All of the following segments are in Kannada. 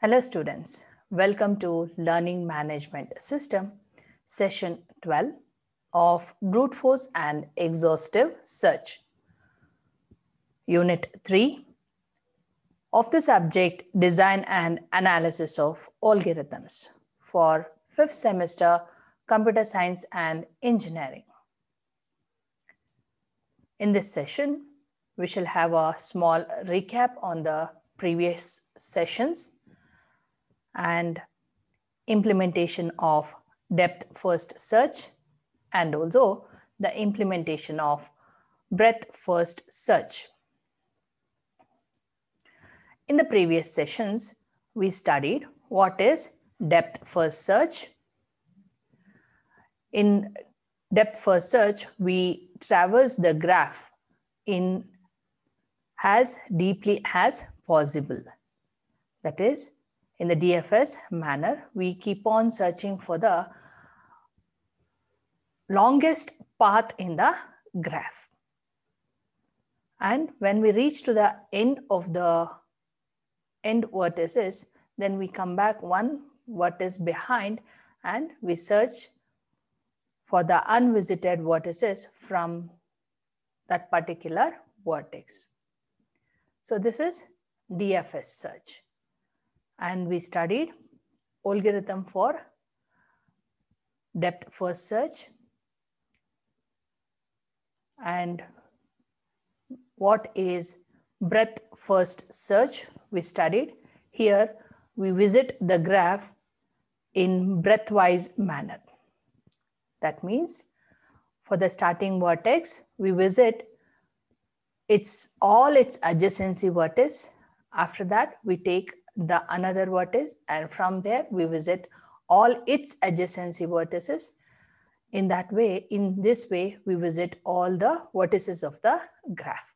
Hello students, welcome to Learning Management System, session 12 of Brute Force and Exhaustive Search. Unit 3 of the subject Design and Analysis of Algorithms for 5th semester Computer Science and Engineering. In this session, we shall have a small recap on the previous sessions and implementation of depth first search and also the implementation of breadth first search. In the previous sessions, we studied what is depth first search. In depth first search, we traverse the graph in as deeply as possible. That is, in the DFS manner, we keep on searching for the longest path in the graph. And when we reach to the end of the end vertices, then we come back one vertex behind and we search for the unvisited vertices from that particular vertex. So this is DFS search. And we studied algorithm for depth first search and what is breadth first search we studied. Here we visit the graph in breadth-wise manner. That means for the starting vertex, we visit all its adjacency vertex. After that, we take the another vertex and from there we visit all its adjacency vertices. In this way, we visit all the vertices of the graph.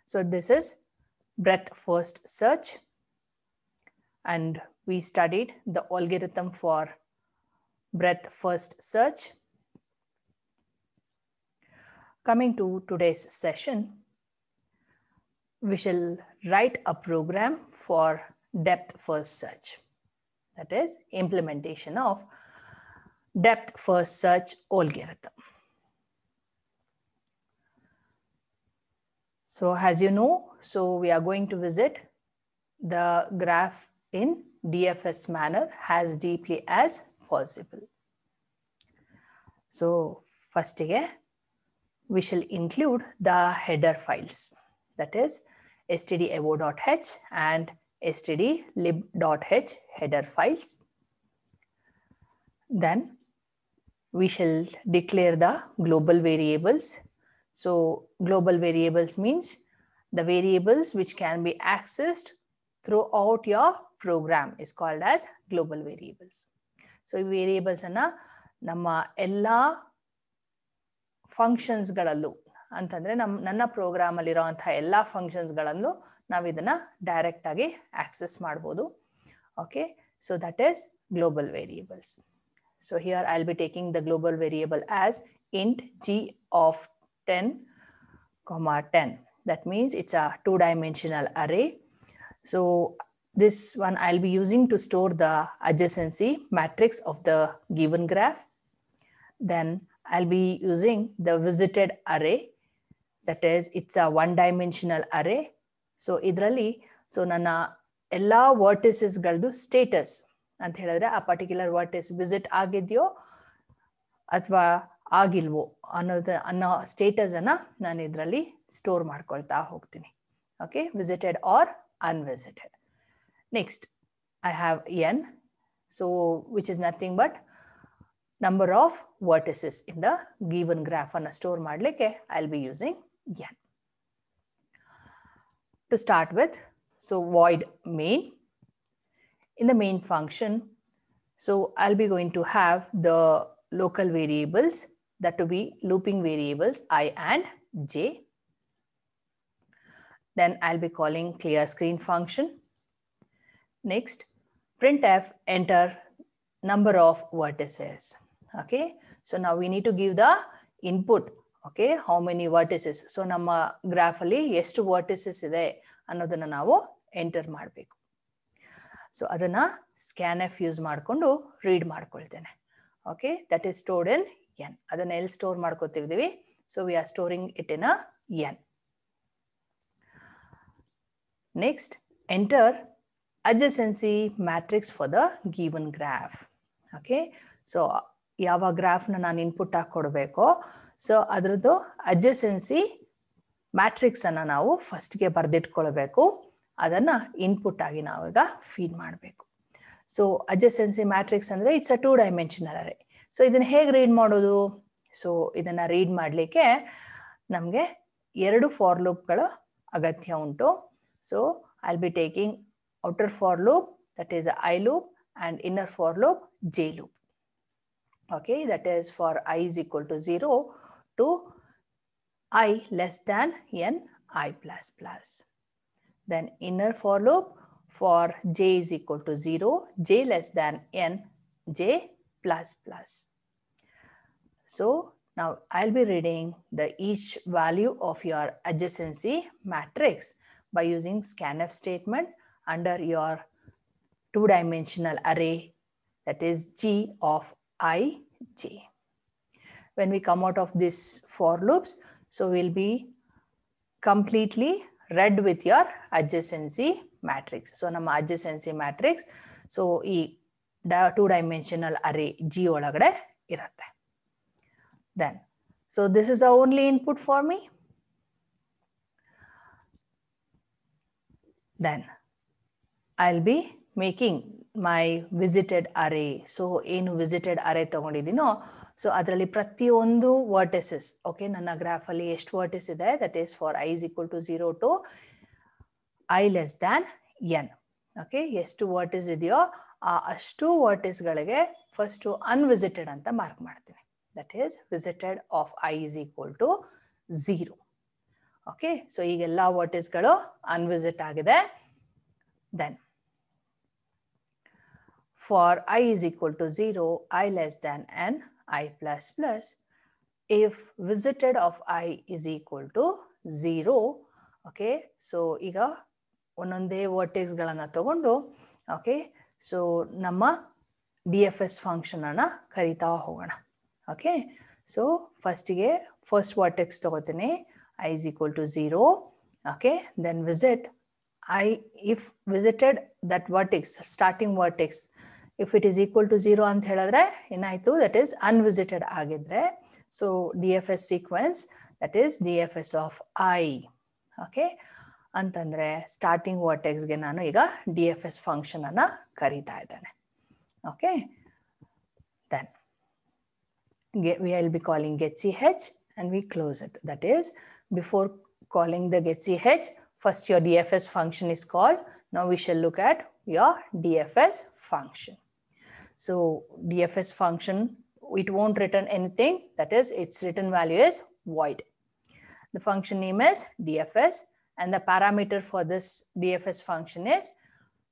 So this is breadth first search and we studied the algorithm for breadth first search. Coming to today's session, we shall write a program for depth first search. That is implementation of depth first search algorithm. So as you know, we are going to visit the graph in DFS manner as deeply as possible. So first we shall include the header files, that is stdio.h and stdlib.h header files. Then we shall declare the global variables. So global variables means the variables which can be accessed throughout your program is called as global variables. So variables anna namma ella functions galallu ಅಂತಂದ್ರೆ ನನ್ನ ಪ್ರೋಗ್ರಾಮ್ ಅಲ್ಲಿ ಇರುವಂತಹ ಎಲ್ಲಾ ಫಂಕ್ಷನ್ಸ್ ಗಳನ್ನು ನಾವು ಇದನ್ನ ಡೈರೆಕ್ಟ್ ಆಗಿ ಆಕ್ಸೆಸ್ ಮಾಡಬಹುದು. Okay, so that is global variables. So here I'll be taking the global variable as int g of 10, 10. That means it's a two-dimensional array. So this one I'll be using to store the adjacency matrix of the given graph. Then I'll be using the visited array. That is, it's a one-dimensional array. So idrali, so nana ella vertices galdu status ಅಂತ ಹೇಳಿದ್ರೆ ಆ ಪರ್ಟಿಕ್ಯುಲರ್ ವರ್ಟೆಕ್ಸ್ ವಿಸಿಟ್ ಆಗಿದೆಯೋ ಅಥವಾ ಆಗಿಲ್ವೋ ಅನ್ನೋ ಸ್ಟೇಟಸ್ ಅನ್ನ ನಾನು ಇದರಲ್ಲಿ ಸ್ಟೋರ್ ಮಾಡ್ಕೊಳ್ತಾ ಹೋಗ್ತೀನಿ. Okay, visited or unvisited. Next I have n, so which is nothing but number of vertices in the given graph ಅನ್ನ ಸ್ಟೋರ್ ಮಾಡಲಿಕ್ಕೆ I will be using n. To start with, so void main. In the main function, so I'll be going to have the local variables, that to be looping variables I and j. Then I'll be calling clear screen function. Next, printf enter number of vertices. Okay, so now we need to give the input. Okay, how many vertices? So nama graph alli ಎಷ್ಟು vertices ಇದೆ ಅನ್ನೋದನ್ನ ನಾವು enter ಮಾಡಬೇಕು. ಸೊ ಅದನ್ನ scanf ಯೂಸ್ ಮಾಡಿಕೊಂಡು ರೀಡ್ ಮಾಡ್ಕೊಳ್ತೇನೆ. Okay, that is stored in n. ಅದನ್ನ ಎಲ್ಲಿ ಸ್ಟೋರ್ ಮಾಡ್ಕೊತಿದ್ದೀವಿ? So we are storing it in a n. Next, enter adjacency matrix for the given graph. Okay, so ಯಾವ ಗ್ರಾಫ್ನ ನಾನು ಇನ್ಪುಟ್ ಆಗಿ ಕೊಡಬೇಕೋ ಸೊ ಅದರದ್ದು adjacency ಮ್ಯಾಟ್ರಿಕ್ಸ್ ಅನ್ನ ನಾವು ಫಸ್ಟ್ಗೆ ಬರೆದಿಟ್ಕೊಳ್ಬೇಕು. ಅದನ್ನ ಇನ್ಪುಟ್ ಆಗಿ ನಾವೀಗ ಫೀಡ್ ಮಾಡಬೇಕು. ಸೊ adjacency ಮ್ಯಾಟ್ರಿಕ್ಸ್ ಅಂದ್ರೆ it's a 2-dimensional array. So ಇದನ್ನ ಹೇಗೆ ರೀಡ್ ಮಾಡೋದು? ಸೊ ಇದನ್ನ ರೀಡ್ ಮಾಡಲಿಕ್ಕೆ ನಮಗೆ 2 ಫಾರ್ ಲೂಪ್ಗಳ ಅಗತ್ಯ ಉಂಟು. So I'll be taking outer for loop, that is a I loop, and inner for loop J loop. Okay, that is for I is equal to 0 to I less than n I plus plus. Then inner for loop for j is equal to 0, j less than n, j plus plus. So now I'll be reading the each value of your adjacency matrix by using scanf statement under your 2-dimensional array, that is G of I, J. When we come out of this for loops, so we'll be completely read with your adjacency matrix. So ನಮ್ಮ adjacency matrix, so ಈ 2-dimensional array G ಒಳಗಡೆ ಇರುತ್ತೆ. Then, so this is the only input for me. Then I'll be making my visited array. So ಏನು visited array ತಗೊಂಡಿದ್ದೀನೋ ಸೊ ಅದರಲ್ಲಿ ಪ್ರತಿಯೊಂದು ವರ್ಟಿಸಸ್, ಓಕೆ, ನನ್ನ ಗ್ರಾಫ್ ಅಲ್ಲಿ ಎಷ್ಟು ವರ್ಟಿಸ್ ಇದೆ, that is for I is equal to 0 to I less than n. Okay, ಎಷ್ಟು ವರ್ಟಿಸ್ ಇದೆಯೋ ಆ ಅಷ್ಟು ವರ್ಟಿಸ್ಗಳಿಗೆ ಫಸ್ಟ್ ಅನ್ವಿಸಿಟೆಡ್ ಅಂತ ಮಾರ್ಕ್ ಮಾಡ್ತೀನಿ. That is visited of I is equal to 0. Okay, so ಈಗೆಲ್ಲ ವರ್ಟಿಸ್ಗಳು ಅನ್ವಿಸಿಟ್ ಆಗಿದೆ. Then for I is equal to 0, I less than n, I plus plus, if visited of I is equal to 0, okay, so ಈಗ ಒಂದೊಂದೇ ವರ್ಟೆಕ್ಸ್ ಗಳನ್ನ ತಗೊಂಡು, ಓಕೆ, ಸೊ ನಮ್ಮ DFS ಫಂಕ್ಷನ್ ಅನ್ನ ಕರಿತಾ ಹೋಗೋಣ. ಓಕೆ, ಸೊ ಫಸ್ಟಿಗೆ ಫಸ್ಟ್ ವರ್ಟೆಕ್ಸ್ ತಗೋತೀನಿ, I is equal to 0, okay, then visit if visited that vertex, starting vertex, if it is equal to 0 ಅಂತ ಹೇಳಿದ್ರೆ ಏನಾಯ್ತು, that is unvisited ಆಗಿದ್ರೆ, so DFS sequence, that is DFS of I. okay, ಅಂತಂದ್ರೆ ಸ್ಟಾರ್ಟಿಂಗ್ ವರ್ಟೆಕ್ಸ್ ಗೆ ನಾನು ಈಗ DFS ಫಂಕ್ಷನ್ ಅನ್ನ ಕರೀತಾ ಇದ್ದೇನೆ. okay, then we will be calling getch and we close it. That is, before calling the getch, first your DFS function is called. Now we shall look at your DFS function. So DFS function, it won't return anything. That is, its return value is void. The function name is DFS and the parameter for this DFS function is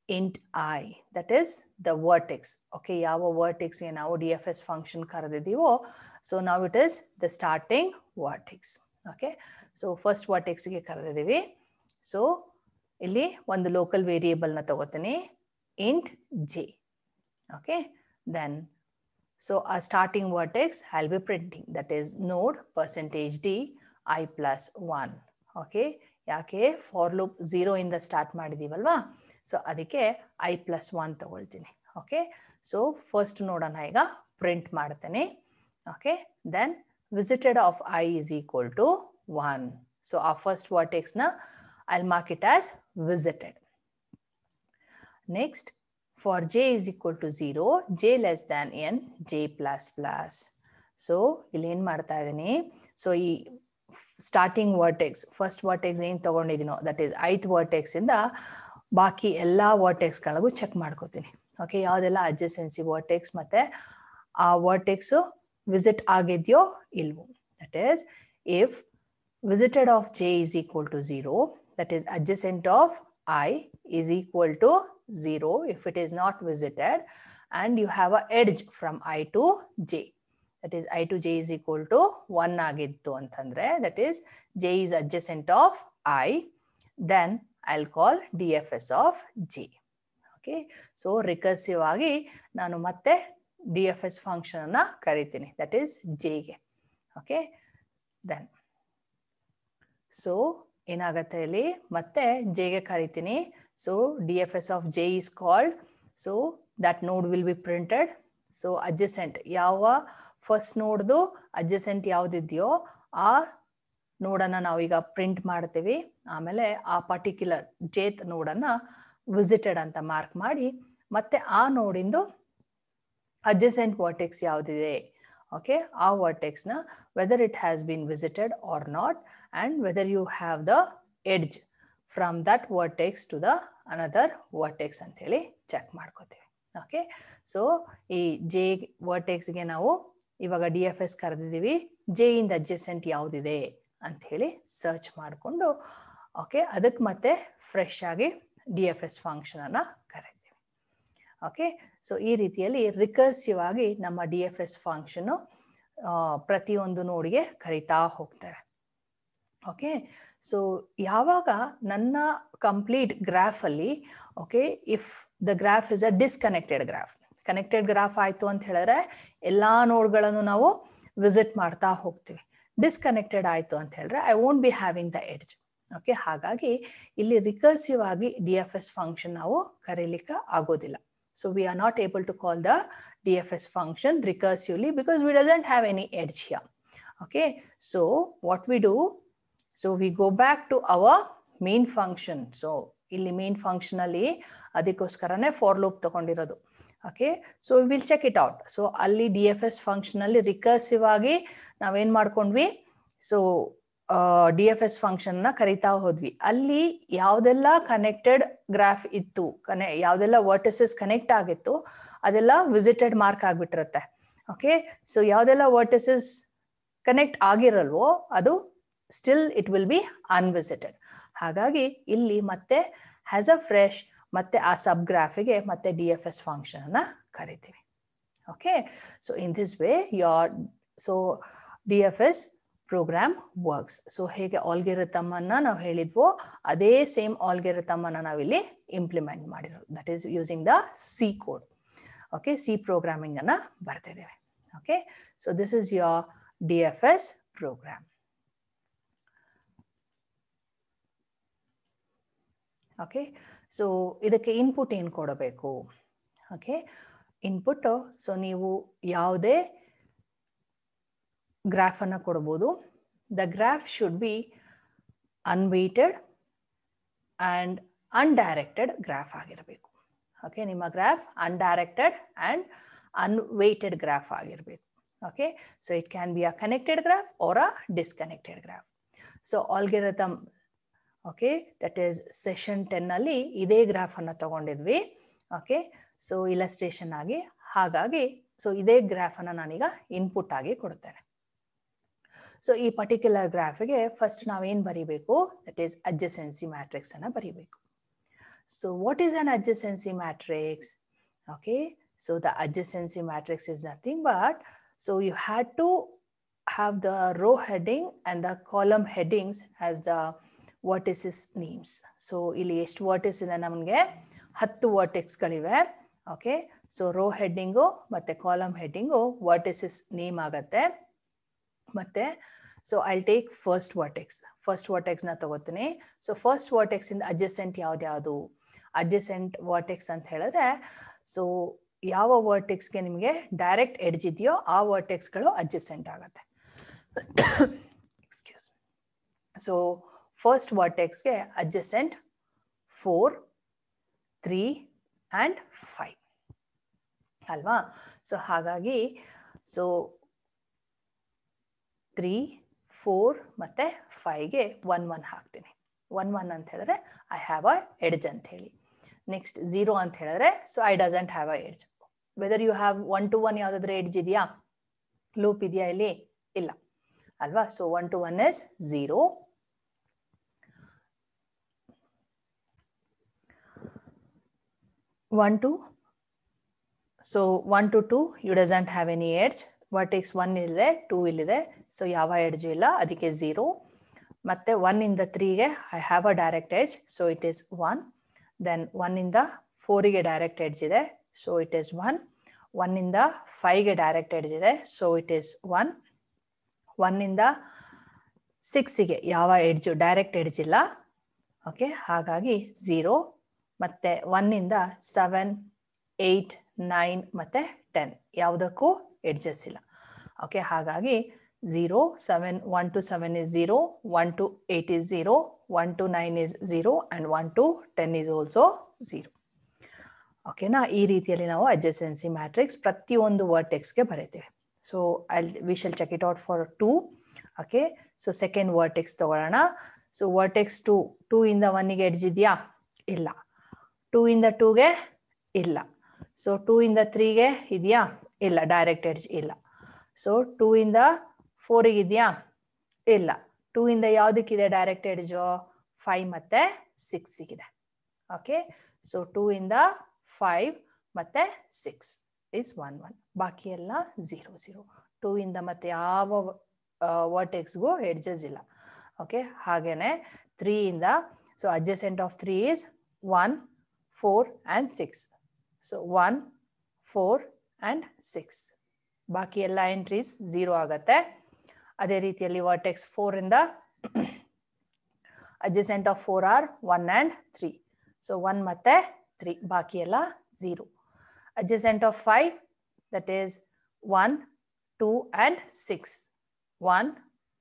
int I. That is the vertex. Okay, ಯಾವ vertex ಗೆ ನಾವು DFS function ಕರೆದಿದ್ದೀವೋ, so now it is the starting vertex. Okay, so first vertex ಗೆ ಕರೆದಿದ್ದೀವಿ. ಸೊ ಇಲ್ಲಿ ಒಂದು ಲೋಕಲ್ ವೇರಿಯೇಬಲ್ ನ ತಗೋತೀನಿ, int j. okay, then so a starting vertex I'll be printing, that is node %d I plus 1. okay, ಯಾಕೆ ಫಾರ್ ಲೂಪ್ 0 ಇಂದ ಸ್ಟಾರ್ಟ್ ಮಾಡಿದೀವಲ್ವಾ, ಸೊ ಅದಕ್ಕೆ I plus 1 ತಗೊಳ್ತೀನಿ. ಓಕೆ, ಸೊ ಫಸ್ಟ್ ನೋಡೋಣ, ಈಗ ಪ್ರಿಂಟ್ ಮಾಡ್ತೇನೆ. Okay, then visited of I is equal to 1. So ಆ ಫಸ್ಟ್ ವರ್ಟೆಕ್ಸ್ ನ I'll mark it as visited. Next, for j is equal to 0, j less than n, j plus plus. So ಇಲ್ಲಿ ಏನ್ ಮಾಡ್ತಾ ಇದ್ದೀನಿ, ಸೊ ಈ ಸ್ಟಾರ್ಟಿಂಗ್ ವರ್ಟೆಕ್ಸ್, ಫಸ್ಟ್ ವರ್ಟೆಕ್ಸ್ ಏನ್ ತಗೊಂಡಿದ್ದೀನೋ ದಟ್ ಈಸ್ ಐತ್ ವರ್ಟೆಕ್ಸ್ ಇಂದ ಬಾಕಿ ಎಲ್ಲಾ ವರ್ಟೆಕ್ಸ್ ಗಳಿಗೂ ಚೆಕ್ ಮಾಡ್ಕೋತೀನಿ. ಓಕೆ, ಯಾವ್ದೆಲ್ಲ adjacency ವರ್ಟೆಕ್ಸ್ ಮತ್ತೆ ಆ ವರ್ಟೆಕ್ಸ್ ವಿಸಿಟ್ ಆಗಿದ್ಯೋ ಇಲ್ವೋ. That is if visited of j is equal to 0, that is adjacent of I is equal to 0 if it is not visited, and you have a edge from I to j, that is I to j is equal to 1 agittu antandre, that is j is adjacent of I, then I'll call DFS of j. Okay, so recursive ಆಗಿ ನಾನು ಮತ್ತೆ DFS ಫಂಕ್ಷನ್ ಅನ್ನ ಕರಿತೀನಿ, ದಟ್ ಈಸ್ ಜೆಗೆ. ಓಕೆ, ದೆನ್ ಸೊ ಏನಾಗತ್ತೆ ಇಲ್ಲಿ ಮತ್ತೆ ಜೆಗೆ ಕರಿತೀನಿ. So DFS of j is called, so that node will be printed. So adjacent ಯಾವ ಫಸ್ಟ್ ನೋಡ್ದು ಅಡ್ಜಸೆಂಟ್ ಯಾವ್ದಿದೆಯೋ ಆ ನೋಡನ್ನ ನಾವೀಗ ಪ್ರಿಂಟ್ ಮಾಡ್ತೀವಿ. ಆಮೇಲೆ ಆ ಪರ್ಟಿಕ್ಯುಲರ್ ಜೇತ್ ನೋಡನ್ನ ವಿಸಿಟೆಡ್ ಅಂತ ಮಾರ್ಕ್ ಮಾಡಿ ಮತ್ತೆ ಆ ನೋಡಿಂದು ಅಡ್ಜಸೆಂಟ್ ವರ್ಟೆಕ್ಸ್ ಯಾವ್ದಿದೆ, ಓಕೆ, ಆ ವರ್ಟೆಕ್ಸ್ ನ whether it has been visited or not and whether you have the edge from that vertex to the another vertex ಅಂತ ಹೇಳಿ ಚೆಕ್ ಮಾಡ್ಕೋತೀವಿ. ಓಕೆ, ಸೊ ಈ ಜೆ ವರ್ಟೆಕ್ಸ್ಗೆ ನಾವು ಇವಾಗ DFS ಕರೆದಿದ್ದೀವಿ, ಜೆ ಇಂದ ಅಡ್ಜಸೆಂಟ್ ಯಾವ್ದಿದೆ ಅಂತ ಹೇಳಿ ಸರ್ಚ್ ಮಾಡಿಕೊಂಡು ಓಕೆ ಅದಕ್ಕೆ ಮತ್ತೆ ಫ್ರೆಶ್ ಆಗಿ DFS ಫಂಕ್ಷನ್ ಅನ್ನ ಕರಿತೀವಿ. ಓಕೆ, ಸೊ ಈ ರೀತಿಯಲ್ಲಿ ರಿಕರ್ಸಿವ್ ಆಗಿ ನಮ್ಮ DFS ಫಂಕ್ಷನ್ ಪ್ರತಿಯೊಂದು ನೋಡಿಗೆ ಕರಿತಾ ಹೋಗ್ತೇವೆ. ಓಕೆ, ಸೊ ಯಾವಾಗ ನನ್ನ ಕಂಪ್ಲೀಟ್ ಗ್ರಾಫ್ ಅಲ್ಲಿ okay if the graph is a disconnected graph, connected graph ಆಯ್ತು ಅಂತ ಹೇಳಿದ್ರೆ ಎಲ್ಲಾ ನೋಡ್ಗಳನ್ನು ನಾವು ವಿಸಿಟ್ ಮಾಡ್ತಾ ಹೋಗ್ತೀವಿ. ಡಿಸ್ಕನೆಕ್ಟೆಡ್ ಆಯ್ತು ಅಂತ ಹೇಳಿದ್ರೆ I won't be having the edge. Okay, ಹಾಗಾಗಿ ಇಲ್ಲಿ ರಿಕರ್ಸಿವ್ ಆಗಿ DFS ಫಂಕ್ಷನ್ ನಾವು ಕರೀಲಿಕ್ಕೆ ಆಗೋದಿಲ್ಲ. So we are not able to call the DFS function recursively because we doesn't have any edge here. Okay, so what we do, so we go back to our main function. So illi main function alli adikoskarane for loop tagondirodu. Okay, so we will check it out. So alli DFS function alli recursive agi nav en ಮಾಡ್ಕೊಂಡ್ವಿ. So DFS ಫಂಕ್ಷನ್ ನ ಕರಿತಾ ಹೋದ್ವಿ. ಅಲ್ಲಿ ಯಾವ್ದೆಲ್ಲ ಕನೆಕ್ಟೆಡ್ ಗ್ರಾಫ್ ಇತ್ತು, ಯಾವ್ದೆಲ್ಲ ವರ್ಟಿಸಸ್ ಕನೆಕ್ಟ್ ಆಗಿತ್ತು ಅದೆಲ್ಲ ವಿಸಿಟೆಡ್ ಮಾರ್ಕ್ ಆಗ್ಬಿಟ್ಟಿರುತ್ತೆ. ಓಕೆ, ಸೊ ಯಾವ್ದೆಲ್ಲ ವರ್ಟಿಸಸ್ ಕನೆಕ್ಟ್ ಆಗಿರಲ್ವೋ ಅದು still it will be unvisited. ಹಾಗಾಗಿ ಇಲ್ಲಿ ಮತ್ತೆ ಹ್ಯಾಸ್ ಅ ಫ್ರೆಶ್ ಮತ್ತೆ ಆ ಸಬ್ ಗ್ರಾಫಿಗೆ ಮತ್ತೆ DFS ಫಂಕ್ಷನ್ ಅನ್ನ ಕರಿತೀವಿ. Okay, so in this way your so DFS program works. So ಹೇಗೆ ಆಲ್ಗೆರಿಥಮ್ ಅನ್ನ ನಾವು ಹೇಳಿದ್ವೋ ಅದೇ ಸೇಮ್ ಆಲ್ಗೆರಿಥಮ್ ಅನ್ನ ನಾವಿಲ್ಲಿ ಇಂಪ್ಲಿಮೆಂಟ್ ಮಾಡಿರೋದು, that is using the C code. Okay, C programming ಅನ್ನ ಬರ್ತಿದ್ದೇವೆ. Okay, so this is your DFS program. Okay, so ಇದಕ್ಕೆ ಇನ್ಪುಟ್ ಏನು ಕೊಡಬೇಕು? ಓಕೆ, ಇನ್ಪುಟ್ ಸೊ ನೀವು ಯಾವುದೇ ಗ್ರಾಫ್ ಅನ್ನ ಕೊಡಬಹುದು. The graph should be unweighted and undirected graph ಆಗಿರಬೇಕು. ಓಕೆ, ನಿಮ್ಮ graph undirected and unweighted graph ಆಗಿರಬೇಕು. Okay, so it can be a connected graph or a disconnected graph. So algorithm okay that is session 10 ಅಲ್ಲಿ ಇದೇ ಗ್ರಾಫ್ ಅನ್ನ ತಗೊಂಡಿದ್ವಿ. ಓಕೆ, ಸೊ ಇಲಸ್ಟ್ರೇಷನ್ ಆಗಿ, ಹಾಗಾಗಿ ಸೊ ಇದೇ ಗ್ರಾಫ್ ಅನ್ನ ನಾನೀಗ ಇನ್ಪುಟ್ ಆಗಿ ಕೊಡ್ತೇನೆ. ಸೊ ಈ ಪರ್ಟಿಕ್ಯುಲರ್ ಗ್ರಾಫ್ಗೆ ಫಸ್ಟ್ ನಾವೇನ್ ಬರೀಬೇಕು, ದಟ್ ಈಸ್ ಅಡ್ಜಸೆನ್ಸಿ ಮ್ಯಾಟ್ರಿಕ್ಸ್ ಅನ್ನ ಬರೀಬೇಕು. So what is an adjacency matrix? Okay, so the adjacency matrix is nothing but so you had to have the row heading and the column headings as the vertices names. So ಇಲ್ಲಿ ಎಷ್ಟು ವರ್ಟಿಸ್ ಇದೆ ನಮಗೆ? 10 ವರ್ಟೆಕ್ಸ್ಗಳಿವೆ. ಓಕೆ, ಸೊ ರೋ ಹೆಡ್ಡಿಂಗು ಮತ್ತೆ ಕಾಲಮ್ ಹೆಡ್ಡಿಂಗು ವರ್ಟಿಸಸ್ ನೇಮ್ ಆಗತ್ತೆ. ಮತ್ತೆ so I take first vertex ನ ತಗೋತೀನಿ. ಸೊ ಫಸ್ಟ್ ವರ್ಟೆಕ್ಸ್ ಇಂದ ಅಡ್ಜಸೆಂಟ್ ಯಾವ್ದು? ಅಡ್ಜಸೆಂಟ್ ವರ್ಟೆಕ್ಸ್ ಅಂತ ಹೇಳಿದ್ರೆ ಸೊ ಯಾವ ವರ್ಟೆಕ್ಸ್ಗೆ ನಿಮಗೆ ಡೈರೆಕ್ಟ್ ಎಡ್ಜ್ ಇದೆಯೋ ಆ ವರ್ಟೆಕ್ಸ್ಗಳು ಅಡ್ಜಸೆಂಟ್ ಆಗತ್ತೆ. ಎಕ್ಸ್ಕ್ಯೂಸ್. ಸೊ ಫಸ್ಟ್ ವರ್ಟೆಕ್ಸ್ಗೆ ಅಡ್ಜಸೆಂಟ್ 4, 3 and 5 ಅಲ್ವಾ? ಸೊ ಹಾಗಾಗಿ ಸೊ 3, 4 ಮತ್ತೆ 5ಗೆ 1, 1 ಹಾಕ್ತೀನಿ. 1, 1 ಅಂತ ಹೇಳಿದ್ರೆ ಐ ಹ್ಯಾವ್ ಅ ಎಡ್ಜ್ ಅಂತ ಹೇಳಿ. ನೆಕ್ಸ್ಟ್ 0 ಅಂತ ಹೇಳಿದ್ರೆ so I doesn't have a edge. Whether you have 1 to 1 ಯಾವ್ದಾದ್ರೆ ಎಡ್ಜ್ ಇದೆಯಾ? ಲೂಪ್ ಇದೆಯಾ ಇಲ್ಲಿ? ಇಲ್ಲ ಅಲ್ವಾ? So 1 to 1 is 0. 1 to so 1 to 2 you doesn't have any edge. Vertex 1 ಇಲ್ಲಿದೆ, 2 ಇಲ್ಲಿದೆ. ಸೊ ಯಾವ ಎಡ್ಜ್ ಇಲ್ಲ, ಅದಕ್ಕೆ 0. ಮತ್ತೆ 1 ಇಂದ 3ಗೆ I have a direct edge, so it is 1. Then 1 ಇಂದ 4ಗೆ ಡೈರೆಕ್ಟ್ ಎಡ್ಜ್ ಇದೆ, ಸೊ ಇಟ್ ಈಸ್ 1. 1 ಇಂದ 5ಗೆ ಡೈರೆಕ್ಟ್ ಎಡ್ಜ್ ಇದೆ, ಸೊ ಇಟ್ ಈಸ್ 1. 1 ಇಂದ 6ಗೆ ಯಾವ ಎಡ್ಜು ಡೈರೆಕ್ಟ್ ಎಡ್ಜ್ ಇಲ್ಲ. ಓಕೆ, ಹಾಗಾಗಿ 0. ಮತ್ತೆ 1 ಇಂದ 7, 8, 9 ಮತ್ತೆ 10 ಯಾವುದಕ್ಕೂ ಎಡ್ಜಸ್ ಇಲ್ಲ. ಓಕೆ, ಹಾಗಾಗಿ 0, 7, 1 to 7 is 0, 1 to 8 is 0, 1 to 9 is 0 and 1 to 10 is also 0. ಓಕೆನಾ, ಈ ರೀತಿಯಲ್ಲಿ ನಾವು ಅಡ್ಜಸೆನ್ಸಿ ಮ್ಯಾಟ್ರಿಕ್ಸ್ ಪ್ರತಿಯೊಂದು ವರ್ಟೆಕ್ಸ್ಗೆ ಬರೀತೀವಿ. So we shall check it out for 2. Okay, so second vertex ತಗೊಳ್ಳೋಣ. ಸೊ ವರ್ಟೆಕ್ಸ್ 2 ಇಂದ 1ಗೆ ಎಡ್ಜ್ ಇದೆಯಾ? ಇಲ್ಲ. 2 ಇಂದ 2ಗೆ ಇಲ್ಲ. ಸೊ 2 ಇಂದ 3ಗೆ ಇದೆಯಾ? ಇಲ್ಲ, ಡೈರೆಕ್ಟ್ ಎಡ್ಜ್ ಇಲ್ಲ. ಸೊ 2 ಇಂದ 4ಗೆ ಇದೆಯಾ? ಇಲ್ಲ. 2 ಇಂದ ಯಾವುದಕ್ಕಿದೆ ಡೈರೆಕ್ಟ್ ಎಡ್ಜು? 5 ಮತ್ತೆ 6ಗಿದೆ. ಓಕೆ, ಸೊ 2 ಇಂದ 5 ಮತ್ತೆ 6 is 1, 1. ಬಾಕಿ ಎಲ್ಲ 0, 0. 2 ಇಂದ ಮತ್ತೆ ಯಾವ ವರ್ಟೆಕ್ಸ್ಗೂ ಎಡ್ಜಸ್ ಇಲ್ಲ. ಓಕೆ, ಹಾಗೇನೆ 3 ಇಂದ, so adjacent of 3 is 1, 4 and 6. So 1, 4 and 6. ಬಾಕಿ ಎಲ್ಲ ಎಂಟ್ರೀಸ್ 0 ಆಗತ್ತೆ. ಅದೇ ರೀತಿಯಲ್ಲಿ ವರ್ಟೆಕ್ಸ್ 4 ಇಂದ adjacent of 4 are 1 and 3. So 1 ಮತ್ತೆ 3, ಬಾಕಿ ಎಲ್ಲ 0. Adjacent of 5, that is 1, 2 and 6. 1,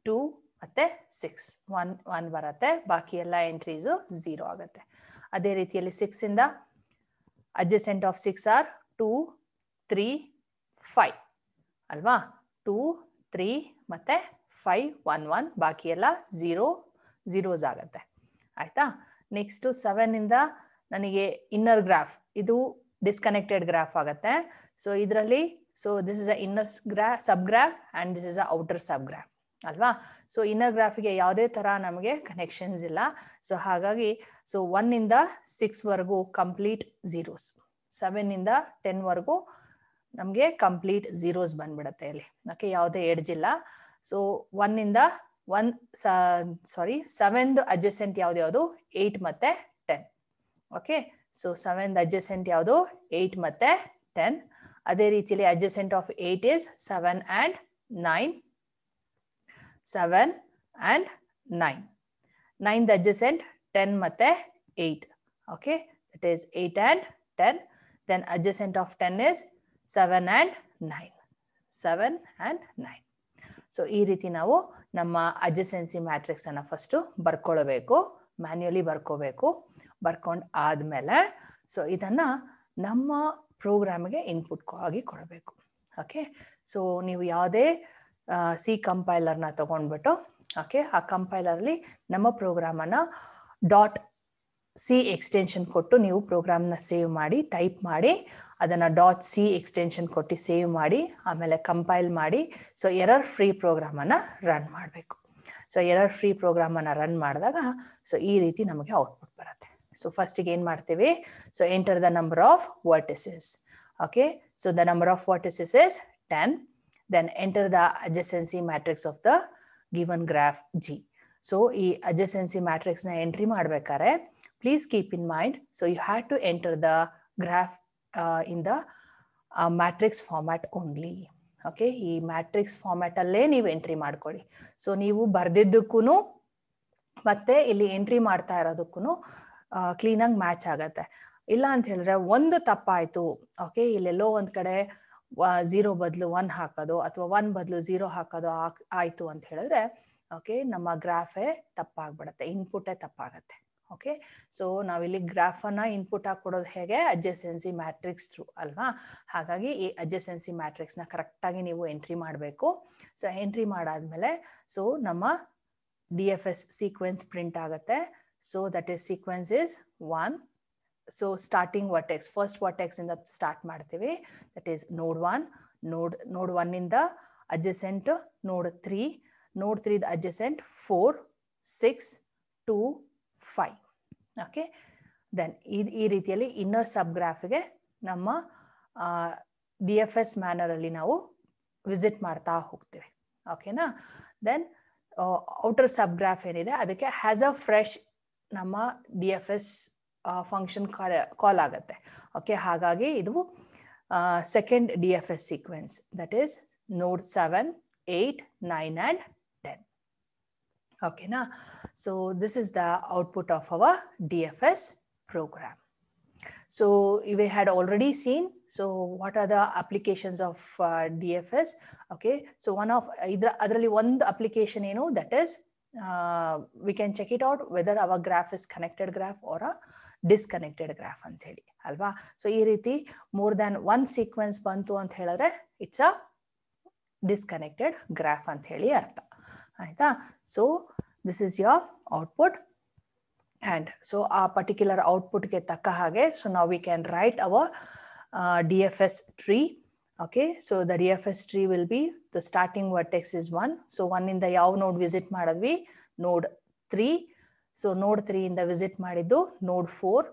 2 ಮತ್ತೆ 6. 1 ಬರುತ್ತೆ, ಬಾಕಿ ಎಲ್ಲ ಎಂಟ್ರೀಸು 0 ಆಗುತ್ತೆ. ಅದೇ ರೀತಿಯಲ್ಲಿ 6 ಇಂದ adjacent of 6 are 2, 3, 5 ಅಲ್ವಾ? 2, 3 ಮತ್ತೆ 5, 1, 1, ಬಾಕಿ ಎಲ್ಲ 0, 0s ಆಗುತ್ತೆ. ಆಯ್ತಾ? ನೆಕ್ಸ್ಟ್ 7 ಇಂದ ನನಗೆ ಇನ್ನರ್ ಗ್ರಾಫ್, ಇದು ಡಿಸ್ಕನೆಕ್ಟೆಡ್ ಗ್ರಾಫ್ ಆಗುತ್ತೆ. ಸೊ ಇದರಲ್ಲಿ, so this is a inner sub graph and this is a outer sub graph ಅಲ್ವಾ? ಸೊ ಇನ್ನರ್ ಗ್ರಾಫ್ಗೆ ಯಾವುದೇ ತರ ನಮಗೆ ಕನೆಕ್ಷನ್ಸ್ ಇಲ್ಲ. ಸೊ ಹಾಗಾಗಿ ಸೊ 1 ಇಂದ 6 ವರೆಗೂ ಕಂಪ್ಲೀಟ್ ಝೀರೋಸ್, 7 ಇಂದ 10 ವರೆಗೂ ನಮಗೆ ಕಂಪ್ಲೀಟ್ ಝೀರೋಸ್ ಬಂದ್ಬಿಡುತ್ತೆ ಇಲ್ಲಿ. ಓಕೆ, ಯಾವುದೇ ಎಡ್ಜ್ ಇಲ್ಲ. ಸೊ 1 ಇಂದ 7th ಅಡ್ಜಸೆಂಟ್ ಯಾವ್ದು? 8 ಮತ್ತೆ 10. ಓಕೆ, ಸೊ 7th ಅಡ್ಜಸೆಂಟ್ ಯಾವುದು? 8 ಮತ್ತೆ 10. ಅದೇ ರೀತಿಯಲ್ಲಿ adjacent of 8 is 7 and 9. 7 and 9. 9th adjacent 10 ಮತ್ತೆ 8. Okay, that is 8 and 10. Then adjacent of 10 is 7 and 9. 7 and 9. So ಈ ರೀತಿ ನಾವು ನಮ್ಮ ಅಡ್ಜಸೆನ್ಸಿ ಮ್ಯಾಟ್ರಿಕ್ಸ್ ಅನ್ನ ಫಸ್ಟ್ ಬರ್ಕೊಳ್ಬೇಕು, ಮ್ಯಾನ್ಯುಯಲಿ ಬರ್ಕೋಬೇಕು. ಬರ್ಕೊಂಡು ಆದ್ಮೇಲೆ ಸೊ ಇದನ್ನ ನಮ್ಮ ಪ್ರೋಗ್ರಾಮ್ಗೆ ಇನ್ಪುಟ್ ಆಗಿ ಕೊಡಬೇಕು. ಓಕೆ, ಸೊ ನೀವು ಯಾವುದೇ ಸಿ ಕಂಪೈಲರ್ನ ತಗೊಂಡ್ಬಿಟ್ಟು, ಓಕೆ, ಆ ಕಂಪೈಲರ್ಲಿ ನಮ್ಮ ಪ್ರೋಗ್ರಾಮನ್ನು .c ಎಕ್ಸ್ಟೆನ್ಷನ್ ಕೊಟ್ಟು ನೀವು ಪ್ರೋಗ್ರಾಮ್ನ ಸೇವ್ ಮಾಡಿ, ಟೈಪ್ ಮಾಡಿ, ಅದನ್ನು .c ಎಕ್ಸ್ಟೆನ್ಷನ್ ಕೊಟ್ಟು ಸೇವ್ ಮಾಡಿ, ಆಮೇಲೆ ಕಂಪೈಲ್ ಮಾಡಿ, ಸೊ ಎರರ್ ಫ್ರೀ ಪ್ರೋಗ್ರಾಮನ್ನು ರನ್ ಮಾಡಬೇಕು. ಸೊ ಎರರ್ ಫ್ರೀ ಪ್ರೋಗ್ರಾಮನ್ನು ರನ್ ಮಾಡಿದಾಗ ಸೊ ಈ ರೀತಿ ನಮಗೆ ಔಟ್ಪುಟ್ ಬರುತ್ತೆ. ಸೊ ಫಸ್ಟಿಗೆ ಏನು ಮಾಡ್ತೀವಿ? So enter the number of vertices. Okay, so the number of vertices is 10. Then enter the adjacency matrix of the given graph G. So ಈ adjacency matrix ನ ಎಂಟ್ರಿ ಮಾಡಬೇಕಾದ್ರೆ please keep in mind, so you have to enter the graph in the matrix format only. Okay, ಈ matrix format ಅಲ್ಲೇ ನೀವು ಎಂಟ್ರಿ ಮಾಡ್ಕೊಳ್ಳಿ. ಸೊ ನೀವು ಬರ್ದಿದ್ದಕ್ಕೂ ಮತ್ತೆ ಇಲ್ಲಿ ಎಂಟ್ರಿ ಮಾಡ್ತಾ ಇರೋದಕ್ಕೂ ಕ್ಲೀನಾಗಿ ಮ್ಯಾಚ್ ಆಗತ್ತೆ. ಇಲ್ಲ ಅಂತ ಹೇಳಿದ್ರೆ ಒಂದು ತಪ್ಪಾಯ್ತು, ಓಕೆ, ಇಲ್ಲೆಲ್ಲೋ ಒಂದ್ ಕಡೆ 0 ಬದಲು 1 ಹಾಕೋದು ಅಥವಾ 1 ಬದಲು 0 ಹಾಕೋದು ಆಯ್ತು ಅಂತ ಹೇಳಿದ್ರೆ ಓಕೆ, ನಮ್ಮ ಗ್ರಾಫೇ ತಪ್ಪಾಗ್ಬಿಡತ್ತೆ, ಇನ್ಪುಟೇ ತಪ್ಪಾಗತ್ತೆ. ಓಕೆ, ಸೊ ನಾವಿಲ್ಲಿ ಗ್ರಾಫನ್ನ ಇನ್ಪುಟ್ ಆಗಿ ಕೊಡೋದು ಹೇಗೆ? ಅಡ್ಜಸೆನ್ಸಿ ಮ್ಯಾಟ್ರಿಕ್ಸ್ ಥ್ರೂ ಅಲ್ವಾ? ಹಾಗಾಗಿ ಈ ಅಡ್ಜಸೆನ್ಸಿ ಮ್ಯಾಟ್ರಿಕ್ಸ್ನ ಕರೆಕ್ಟಾಗಿ ನೀವು ಎಂಟ್ರಿ ಮಾಡಬೇಕು. ಸೊ ಎಂಟ್ರಿ ಮಾಡಾದ್ಮೇಲೆ ಸೊ ನಮ್ಮ DFS ಸೀಕ್ವೆನ್ಸ್ ಪ್ರಿಂಟ್ ಆಗುತ್ತೆ. So that is sequence is 1. So starting vertex, first vertex ಇಂದ ಸ್ಟಾರ್ಟ್ ಮಾಡ್ತೀವಿ. ದಟ್ ಈಸ್ ನೋಡ್ 1. ನೋಡ್ 1 ಇಂದ ಅಡ್ಜಸೆಂಟ್ ನೋಡ್ 3, ನೋಡ್ 3 ಅಡ್ಜಸೆಂಟ್ 4, 6, 2, 5. ಓಕೆ, ದೆನ್ ಈ ರೀತಿಯಲ್ಲಿ ಇನ್ನರ್ ಸಬ್ ಗ್ರಾಫ್ಗೆ ನಮ್ಮ DFS ಮ್ಯಾನರ್ ಅಲ್ಲಿ ನಾವು ವಿಸಿಟ್ ಮಾಡ್ತಾ ಹೋಗ್ತೀವಿ. ಓಕೆನಾ? ದೆನ್ ಔಟರ್ ಸಬ್ ಗ್ರಾಫ್ ಏನಿದೆ ಅದಕ್ಕೆ ಹ್ಯಾಸ್ ಅ ಫ್ರೆಶ್ ನಮ್ಮ DFS ಫಂಕ್ಷನ್ ಕಾಲ್ ಆಗುತ್ತೆ. ಓಕೆ, ಹಾಗಾಗಿ ಇದು second DFS sequence, that is ನೋಡ್ 7, 8, 9 and 10. ಓಕೆನಾ? So this is the output of our DFS program. So we had already seen, so what are the applications of DFS? Okay, so one of adralli one application eno, that is we can check it out whether our graph is connected graph or a disconnected graph ant heli alva. So ee riti more than one sequence bantu ant helare it's a disconnected graph ant heli artha aita. So this is your output. And so our particular output ke takka hage, so now we can write our DFS tree. Okay, so the DFS tree will be, the starting vertex is 1. So 1 in the yav node visit madadvi, node 3. So node 3 in the visit madiddu node 4.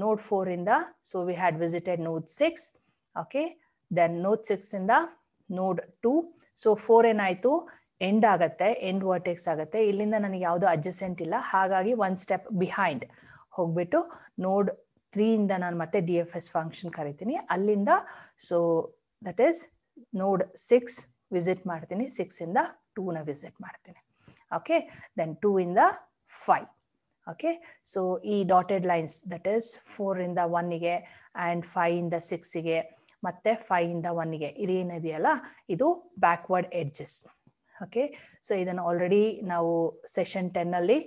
Node 4 in the, so we had visited node 6. Okay, then node 6 in the node 2. So 4 enaitu end ಆಗುತ್ತೆ, ಎಂಡ್ ವರ್ಟೆಕ್ಸ್ ಆಗುತ್ತೆ. ಇಲ್ಲಿಂದ ನನಗೆ ಯಾವುದು ಅಡ್ಜಸೆಂಟ್ ಇಲ್ಲ, ಹಾಗಾಗಿ ಒನ್ ಸ್ಟೆಪ್ ಬಿಹೈಂಡ್ ಹೋಗ್ಬಿಟ್ಟು ನೋಡ್ 3 ಇಂದ ನಾನು ಮತ್ತೆ DFS ಫಂಕ್ಷನ್ ಕರಿತೀನಿ. ಅಲ್ಲಿಂದ ಸೊ ದಟ್ ಈಸ್ ನೋಡ್ 6 ವಿಸಿಟ್ ಮಾಡ್ತೀನಿ, 6 ಇಂದ 2 ನ ವಿಸಿಟ್ ಮಾಡ್ತೀನಿ. ಓಕೆ, ದೆನ್ 2 ಇಂದ 5. ಓಕೆ, ಸೊ ಈ ಡಾಟೆಡ್ ಲೈನ್ಸ್ ದಟ್ ಈಸ್ 4 ಇಂದ 1ಗೆ ಆ್ಯಂಡ್ 5 ಇಂದ 6ಗೆ ಮತ್ತೆ 5 ಇಂದ 1ಗೆ ಇದೇನಿದೆಯಲ್ಲ ಇದು ಬ್ಯಾಕ್ವರ್ಡ್ ಎಡ್ಜಸ್. ಓಕೆ, ಸೊ ಇದನ್ನು ಆಲ್ರೆಡಿ ನಾವು ಸೆಷನ್ 10 ಅಲ್ಲಿ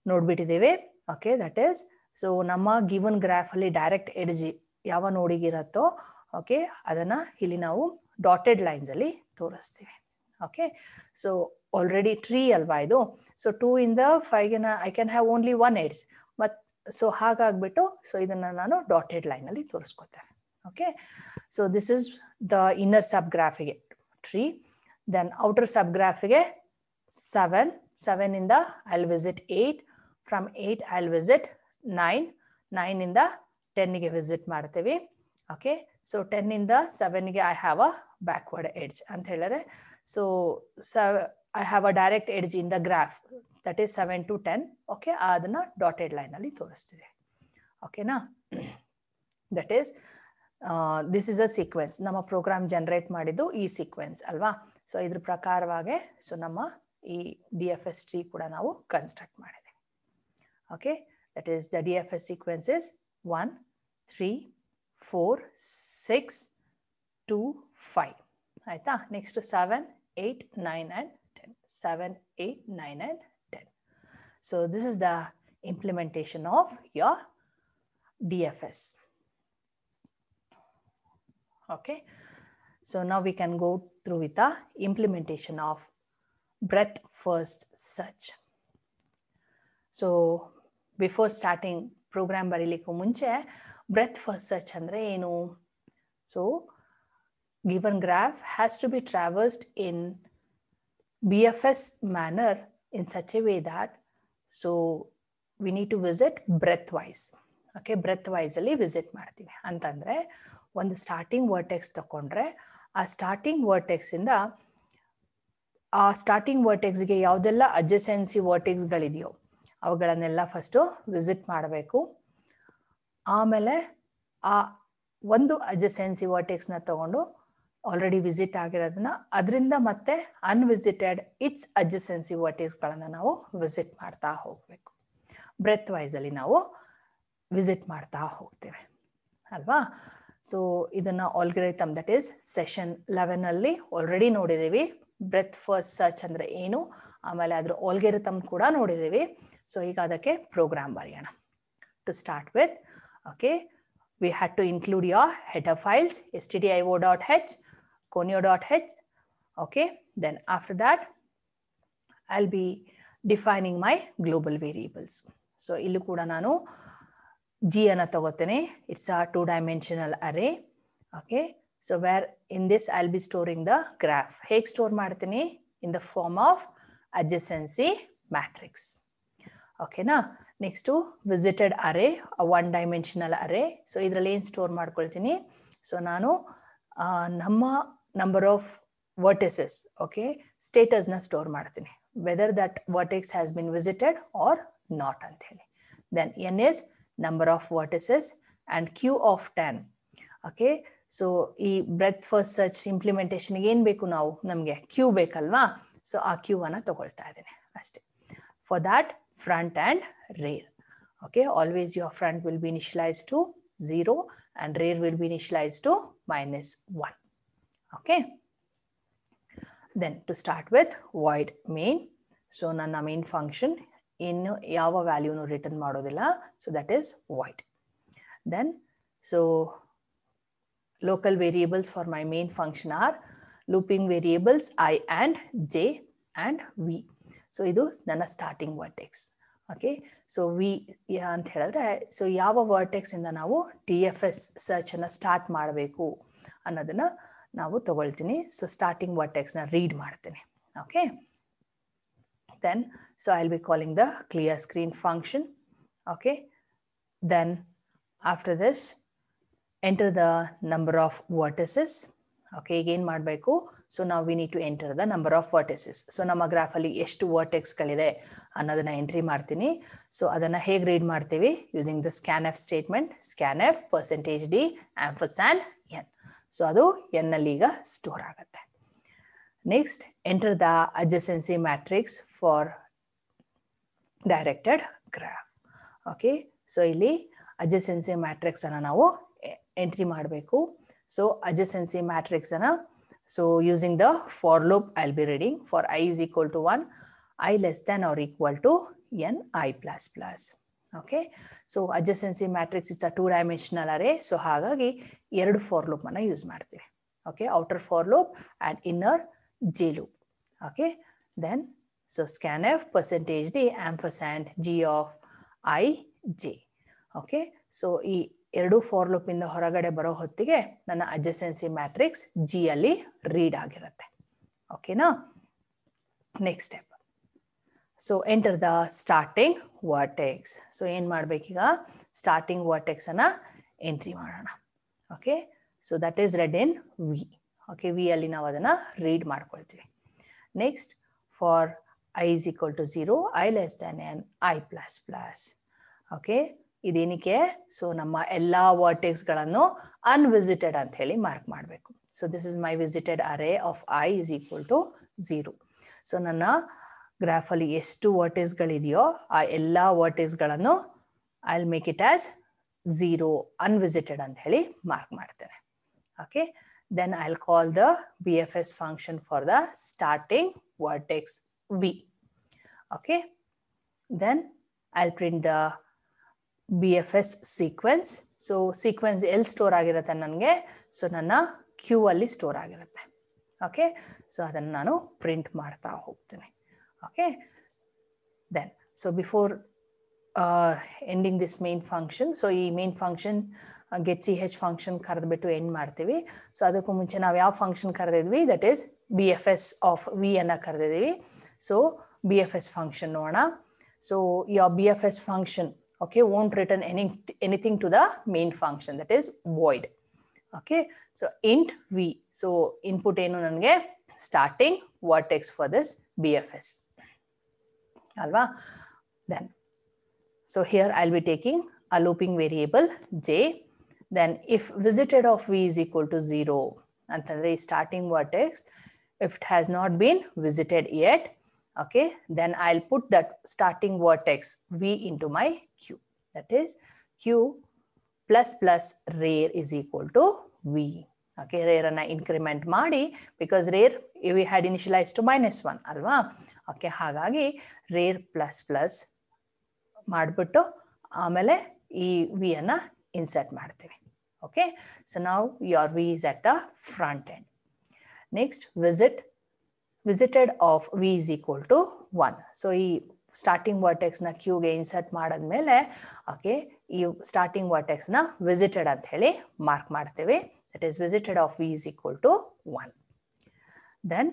ನೋಡ್ಬಿಟ್ಟಿದ್ದೇವೆ. ಓಕೆ, ದಟ್ ಈಸ್, ಸೊ ನಮ್ಮ ಗಿವನ್ ಗ್ರಾಫ್ ಅಲ್ಲಿ ಡೈರೆಕ್ಟ್ ಎಡ್ಜ್ ಯಾವ ನೋಡಿಗಿರತ್ತೋ ಓಕೆ ಅದನ್ನ ಇಲ್ಲಿ ನಾವು ಡಾಟೆಡ್ ಲೈನ್ಸ್ ಅಲ್ಲಿ ತೋರಿಸ್ತೀವಿ. ಓಕೆ, ಸೊ ಆಲ್ರೆಡಿ ಟ್ರೀ ಅಲ್ವಾ ಇದು. ಸೊ 2 ಇಂದ 5ಗೆ I can have only one edge, ಮತ್ ಸೊ ಹಾಗಾಗ್ಬಿಟ್ಟು ಸೊ ಇದನ್ನ ನಾನು ಡಾಟೆಡ್ ಲೈನ್ ಅಲ್ಲಿ ತೋರಿಸ್ಕೊತೇನೆ. Okay, so this is the inner sub ಗ್ರಾಫಿಗೆ ಟ್ರೀ. Then outer subgraph ಗೆ 7. 7 ಇಂದ I'll visit 8. From 8 I'll visit 9. 9 ಇಂದ 10 ಗೆ ವಿಸಿಟ್ ಮಾಡ್ತೀವಿ. ಓಕೆ, ಸೊ 10 ಇಂದ 7 ಗೆ I have a backward edge ಅಂತ ಹೇಳಿದ್ರೆ, so I have a direct edge in the graph that is 7 to 10. Okay, ಅದನ್ನ ಡಾಟೆಡ್ ಲೈನ್ ಅಲ್ಲಿ ತೋರಿಸ್ತಿದೆ. ಓಕೆನಾ? That is this is a sequence. ನಮ್ಮ ಪ್ರೋಗ್ರಾಮ್ ಜನರೇಟ್ ಮಾಡಿದ್ದು ಈ ಸೀಕ್ವೆನ್ಸ್ ಅಲ್ವಾ. ಸೊ ಇದ್ರ ಪ್ರಕಾರವಾಗಿ ಸೊ ನಮ್ಮ ಈ DFS ಟ್ರೀ ಕೂಡ ನಾವು ಕನ್ಸ್ಟ್ರಕ್ಟ್ ಮಾಡಿದೆ. Okay, that is the DFS sequence is 1, 3, 4, 6, 2, 5. ಆಯ್ತಾ? Next 7, 8, 9 and 10. 7, 8, 9 and 10. So this is the implementation of your DFS. Okay, so now we can go through with the implementation of breadth first search. So before starting program ಬರೀಲಿಕ್ಕೂ ಮುಂಚೆ breadth first search ಅಂದ್ರೆ ಏನು? So given graph has to be traversed in BFS manner in such a way that so we need to visit breadth wise. Okay, breadth wise ಅಲ್ಲಿ ವಿಸಿಟ್ ಮಾಡ್ತೀವಿ ಅಂತಂದ್ರೆ ಒಂದು ಸ್ಟಾರ್ಟಿಂಗ್ ವರ್ಟೆಕ್ಸ್ ತಗೊಂಡ್ರೆ ಆ ಸ್ಟಾರ್ಟಿಂಗ್ ವರ್ಟೆಕ್ಸ್ ಇಂದ ಆ ಸ್ಟಾರ್ಟಿಂಗ್ ವರ್ಟೆಕ್ಸ್ಗೆ ಯಾವುದೆಲ್ಲ ಅಡ್ಜಸೆನ್ಸಿ ವರ್ಟೆಕ್ಸ್ಗಳಿದೆಯೋ ಅವುಗಳನ್ನೆಲ್ಲ ಫಸ್ಟು ವಿಸಿಟ್ ಮಾಡಬೇಕು. ಆಮೇಲೆ ಆ ಒಂದು ಅಡ್ಜಸೆನ್ಸಿ ವರ್ಟೆಕ್ಸ್ನ ತಗೊಂಡು ಆಲ್ರೆಡಿ ವಿಸಿಟ್ ಆಗಿರೋದನ್ನ ಅದರಿಂದ ಮತ್ತೆ ಅನ್ವಿಸಿಟೆಡ್ ಇಟ್ಸ್ ಅಡ್ಜಸೆನ್ಸಿ ವರ್ಟೆಕ್ಸ್ಗಳನ್ನು ನಾವು ವಿಸಿಟ್ ಮಾಡ್ತಾ ಹೋಗಬೇಕು. ಬ್ರೆತ್ ವೈಸ್ ಅಲ್ಲಿ ನಾವು ವಿಸಿಟ್ ಮಾಡ್ತಾ ಹೋಗ್ತೇವೆ ಅಲ್ವಾ. ಸೊ ಇದನ್ನ ಆಲ್ಗರಿಥಮ್ ದಟ್ ಈಸ್ ಸೆಷನ್ 11 ಅಲ್ಲಿ ಆಲ್ರೆಡಿ ನೋಡಿದ್ದೀವಿ. ಬ್ರೆತ್ ಫಸ್ಟ್ ಸರ್ಚ್ ಅಂದ್ರೆ ಏನು, ಆಮೇಲೆ ಅದ್ರ ಆಲ್ಗರಿಥಮ್ ಕೂಡ ನೋಡಿದ್ದೀವಿ. ಸೊ ಈಗ ಅದಕ್ಕೆ ಪ್ರೋಗ್ರಾಮ್ ಬರೆಯೋಣ. To start with, okay, we had to include your header files stdio.h, conio.h. okay, then after that I'll be defining my global variables. So illu kuda nanu G ana tagotene. It's a 2-dimensional array. Okay, so where in this I'll be storing the graph. Hege store ಮಾಡ್ತೀನಿ? In the form of adjacency matrix. Okay na. Next to visited array, a 1-dimensional array. So idralli ಏನು ಸ್ಟೋರ್ ಮಾಡ್ಕೊಳ್ತೀನಿ? ಸೊ ನಾನು ನಮ್ಮ number of vertices, okay, status na store ಮಾಡ್ತೀನಿ, whether that vertex has been visited or not ಅಂತ ಹೇಳಿ. Then n is number of vertices and q of 10. Okay, so ಈ breadth first search implementation ಗೆ ಏನು ಬೇಕು ನಾವು ನಮಗೆ q ಬೇಕಲ್ವಾ, ಸೊ ಆ q ಅನ್ನು ತಗೊಳ್ತಾ ಇದ್ದೀನಿ ಅಷ್ಟೇ. For that, front and rear. Okay, always your front will be initialized to 0 and rear will be initialized to -1. Okay, then to start with void main. So ನನ್ನ main function ಇನ್ನು ಯಾವ ವ್ಯಾಲ್ಯೂನು ರಿಟರ್ನ್ ಮಾಡೋದಿಲ್ಲ, so that is void. Then so local variables for my main function are looping variables I and j and v. So ಇದು ನನ್ನ starting vertex. Okay, so we ಅಂತ ಹೇಳಿದ್ರೆ ಸೊ ಯಾವ ವರ್ಟೆಕ್ಸ್ ಇಂದ ನಾವು TFS ಸರ್ಚ್ ಅನ್ನ ಸ್ಟಾರ್ಟ್ ಮಾಡಬೇಕು ಅನ್ನೋದನ್ನ ನಾವು ತಗೊಳ್ತೀನಿ. ಸೊ ಸ್ಟಾರ್ಟಿಂಗ್ ವರ್ಟೆಕ್ಸ್ ನ ರೀಡ್ ಮಾಡ್ತೀನಿ. Okay, then so I'll be calling the clear screen function. Okay, then after this enter the number of vertices. Okay, again ಮಾಡಬೇಕು. So now we need to enter the number of vertices. So ನಮ್ಮ ಗ್ರಾಫ್ ಅಲ್ಲಿ ಎಷ್ಟು ವರ್ಟೆಕ್ಸ್ ಗಳಿದೆ ಅನ್ನೋದನ್ನ ಎಂಟ್ರಿ ಮಾಡ್ತೀನಿ. ಸೊ ಅದನ್ನ ಹೇಗೆ ರೀಡ್ ಮಾಡ್ತೀವಿ? Using the scanf statement. scanf %d ampersand n. So ಅದು n ಅಲ್ಲಿ ಈಗ ಸ್ಟೋರ್ ಆಗುತ್ತೆ. Next, enter the adjacency matrix for directed graph. Okay, so ಇಲ್ಲಿ adjacency matrix ಅನ್ನ ನಾವು ಎಂಟ್ರಿ ಮಾಡಬೇಕು. So adjacency matrix ಅನ್ನ so using the for loop I'll be reading for I is equal to 1, I less than or equal to n I plus plus. Okay, so adjacency matrix is a 2-dimensional array. So ಹಾಗಾಗಿ ಎರಡು for loop ಅನ್ನ ಯೂಸ್ ಮಾಡ್ತೀವಿ. Okay, outer for loop and inner J loop. Okay, then so scanf %d ampersand g of I j. Okay, so ಈ ಎರಡು ಫಾರ್ ಲೂಪ್ ಇಂದ ಹೊರಗಡೆ ಬರೋ ಹೊತ್ತಿಗೆ ನನ್ನ adjacency ಮ್ಯಾಟ್ರಿಕ್ಸ್ G ಅಲ್ಲಿ ರೀಡ್ ಆಗಿರುತ್ತೆ. ಓಕೆನಾ? Next step. So enter the starting vertex. So ಏನ್ ಮಾಡ್ಬೇಕೀಗ? ಸ್ಟಾರ್ಟಿಂಗ್ ವರ್ಟೆಕ್ಸ್ ಅನ್ನ ಎಂಟ್ರಿ ಮಾಡೋಣ. Okay, so that is read in V. Okay, V ಅಲ್ಲಿ ನಾವು ಅದನ್ನ ರೀಡ್ ಮಾಡ್ಕೊಳ್ತೀವಿ. Next for I is equal to 0, I less than n I plus plus. Okay, ಇದೇನಿಕೆ? ಸೊ ನಮ್ಮ ಎಲ್ಲಾ ವರ್ಟೆಕ್ಸ್ ಗಳನ್ನು ಅನ್ವಿಸಿಟೆಡ್ ಅಂತ ಹೇಳಿ ಮಾರ್ಕ್ ಮಾಡಬೇಕು. So this is my visited array of I is equal to 0. So ನನ್ನ ಗ್ರಾಫ್ ಅಲ್ಲಿ ಎಷ್ಟು ವರ್ಟೆಕ್ಸ್ ಗಳಿದೆಯೋ ಆ ಎಲ್ಲಾ ವರ್ಟೆಕ್ಸ್ ಗಳನ್ನು I will make it as 0 unvisited ಅಂತ ಹೇಳಿ ಮಾರ್ಕ್ ಮಾಡ್ತೇನೆ. Okay, then I will call the BFS function for the starting vertex V. Okay, then I'll print the BFS sequence. So sequence ಎಲ್ಲಿ ಸ್ಟೋರ್ ಆಗಿರುತ್ತೆ ನನಗೆ? ಸೊ ನನ್ನ ಕ್ಯೂ ಅಲ್ಲಿ ಸ್ಟೋರ್ ಆಗಿರುತ್ತೆ. ಓಕೆ, ಸೊ ಅದನ್ನು ನಾನು ಪ್ರಿಂಟ್ ಮಾಡ್ತಾ ಹೋಗ್ತೀನಿ. Okay, then so before ending this main function, so ಈ main function get CH function ಕರೆದ್ಬಿಟ್ಟು ಎಂಡ್ ಮಾಡ್ತೀವಿ. ಸೊ ಅದಕ್ಕೂ ಮುಂಚೆ ನಾವು ಯಾವ ಫಂಕ್ಷನ್ ಕರೆದಿದ್ವಿ? That is BFS of V ಅನ್ನ ಕರೆದಿದ್ದೀವಿ. ಸೊ BFS function ನೋಡೋಣ. So your BFS function, okay, won't return anything to the main function, that is void. Okay, so int v. So input ಏನು ನನಗೆ? starting vertex for this BFS. ಅಲ್ವಾ? Then so here I'll be taking a looping variable j. Then if visited of v is equal to 0 ಅಂತಂದ್ರೆ ಈ starting vertex if it has not been visited yet, okay, then I'll put that starting vertex v into my q. That is q plus plus rear is equal to v. Okay, rear anna increment ಮಾಡಿ, because rear we had initialized to -1 ಅಲ್ವಾ? ಓಕೆ, ಹಾಗಾಗಿ rear plus plus ಮಾಡಿಬಿಟ್ಟು ಆಮೇಲೆ ಈ v ಅನ್ನ ಇನ್ಸರ್ಟ್ ಮಾಡ್ತೀವಿ. Okay, so now your v is at the front end. Next, visited of v is equal to 1. So ಈ ಸ್ಟಾರ್ಟಿಂಗ್ ವರ್ಟೆಕ್ಸ್ ನ ಕ್ಯೂಗೆ ಇನ್ಸರ್ಟ್ ಮಾಡಾದ್ಮೇಲೆ ಓಕೆ, ಈ ಸ್ಟಾರ್ಟಿಂಗ್ ವರ್ಟೆಕ್ಸ್ ನ ವಿಸಿಟೆಡ್ ಅಂತ ಹೇಳಿ ಮಾರ್ಕ್ ಮಾಡ್ತೀವಿ. That is visited of v is equal to 1. Then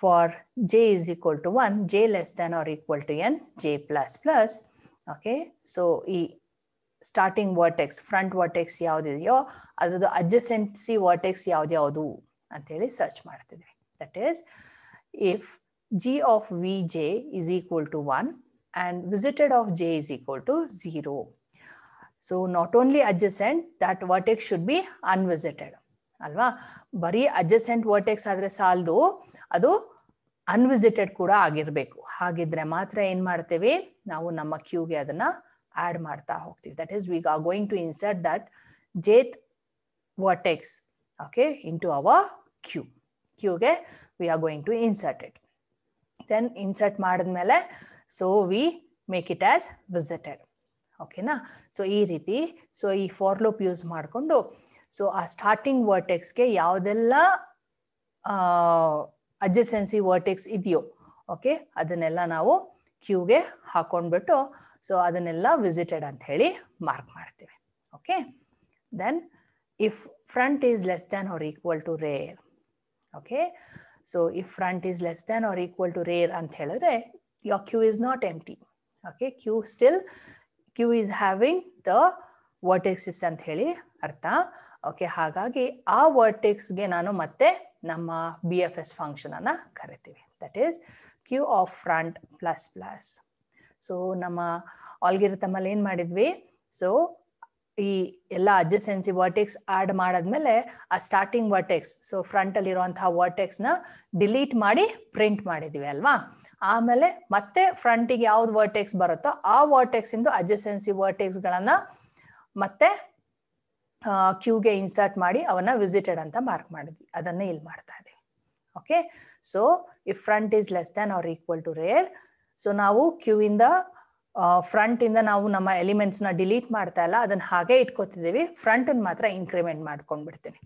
for j is equal to 1, j less than or equal to n, j plus plus. Okay, so ಈ ಸ್ಟಾರ್ಟಿಂಗ್ ವರ್ಟೆಕ್ಸ್ ಫ್ರಂಟ್ ವರ್ಟೆಕ್ಸ್ ಯಾವುದಿದೆಯೋ ಅದ್ರದ್ದು ಅಡ್ಜಸೆನ್ಸಿ ವರ್ಟೆಕ್ಸ್ ಯಾವ್ದ್ಯಾವುದು ಅಂತೇಳಿ ಸರ್ಚ್ ಮಾಡ್ತಿದ್ವಿ. That is, if g of vj is equal to 1 and visited of j is equal to 0. So not only adjacent, that vertex should be unvisited ಅಲ್ವಾ. ಬರೀ ಅಡ್ಜಸೆಂಟ್ ವರ್ಟೆಕ್ಸ್ ಆದ್ರೆ ಸಾಲದು, ಅದು ಅನ್ವಿಸಿಟೆಡ್ ಕೂಡ ಆಗಿರ್ಬೇಕು. ಹಾಗಿದ್ರೆ ಮಾತ್ರ ಏನ್ ಮಾಡ್ತೇವೆ ನಾವು ನಮ್ಮ ಕ್ಯೂಗೆ ಅದನ್ನ ಆಡ್ ಮಾಡ್ತಾ ಹೋಗ್ತೀವಿ. That is we are going to insert that jth vertex, okay, into our queue. Queueಗೆ we are going to insert it. Then insert ಮಾಡಿದ್ಮೇಲೆ so we make it as visited. ಓಕೆನಾ. ಸೊ ಈ ರೀತಿ ಸೊ ಈ ಫಾರ್ ಲೂಪ್ ಯೂಸ್ ಮಾಡಿಕೊಂಡು ಸೊ ಆ ಸ್ಟಾರ್ಟಿಂಗ್ ವರ್ಟೆಕ್ಸ್ಗೆ ಯಾವುದೆಲ್ಲ ಅಡ್ಜಸೆನ್ಸಿ ವರ್ಟೆಕ್ಸ್ ಇದೆಯೋ ಓಕೆ ಅದನ್ನೆಲ್ಲ ನಾವು ಕ್ಯೂಗೆ ಹಾಕೊಂಡ್ಬಿಟ್ಟು ಸೊ ಅದನ್ನೆಲ್ಲ ವಿಸಿಟೆಡ್ ಅಂತ ಹೇಳಿ ಮಾರ್ಕ್ ಮಾಡ್ತೀವಿ. Okay. Then if front is less than or equal to rear, okay, so if front is less than or equal to rear ಅಂತ ಹೇಳಿದ್ರೆ your queue is not empty. Okay, queue is having the vertices ಅಂತ ಹೇಳಿ ಅರ್ಥ. ಓಕೆ, ಹಾಗಾಗಿ ಆ ವರ್ಟೆಕ್ಸ್ಗೆ ನಾನು ಮತ್ತೆ ನಮ್ಮ BFS ಫಂಕ್ಷನ್ ಅನ್ನ ಕರಿತೀವಿ. That is queue of front plus plus. So ನಮ್ಮ ಆಲ್ಗಿರಿಥಮ್ ಅಲ್ಲಿ ಏನ್ ಮಾಡಿದ್ವಿ, ಸೊ ಈ ಎಲ್ಲ ಅಡ್ಜಸೆನ್ಸಿ ವರ್ಟೆಕ್ಸ್ ಆಡ್ ಮಾಡಾದ್ಮೇಲೆ ಆ ಸ್ಟಾರ್ಟಿಂಗ್ ವರ್ಟೆಕ್ಸ್ ಸೊ ಫ್ರಂಟ್ ಅಲ್ಲಿ ಇರುವಂತಹ ವರ್ಟೆಕ್ಸ್ ನ ಡಿಲೀಟ್ ಮಾಡಿ ಪ್ರಿಂಟ್ ಮಾಡಿದ್ವಿ ಅಲ್ವಾ. ಆಮೇಲೆ ಮತ್ತೆ ಫ್ರಂಟಿಗೆ ಯಾವ್ದು ವರ್ಟೆಕ್ಸ್ ಬರುತ್ತೋ ಆ ವರ್ಟೆಕ್ಸ್ ಇಂದ ಅಡ್ಜಸೆನ್ಸಿ ವರ್ಟೆಕ್ಸ್ ಗಳನ್ನ ಮತ್ತೆ ಕ್ಯೂಗೆ ಇನ್ಸರ್ಟ್ ಮಾಡಿ ಅವನ್ನ ವಿಸಿಟೆಡ್ ಅಂತ ಮಾರ್ಕ್ ಮಾಡಿದ್ವಿ. ಅದನ್ನ ಇಲ್ಲಿ ಮಾಡ್ತಾ ಇದೀವಿ. Okay, so if front is less than or equal to rear, so ನಾವು ಕ್ಯೂ ಇಂದ ಫ್ರಂಟ್ ಇಂದ ನಾವು ನಮ್ಮ ಎಲಿಮೆಂಟ್ಸ್ ನ ಡಿಲೀಟ್ ಮಾಡ್ತಾ ಇಲ್ಲ, ಅದನ್ನ ಹಾಗೆ ಇಟ್ಕೋತಿದೀವಿ. ಫ್ರಂಟ್ ಅನ್ನು ಮಾತ್ರ ಇನ್ಕ್ರಿಮೆಂಟ್ ಮಾಡ್ಕೊಂಡ್ ಬಿಡ್ತೀನಿ.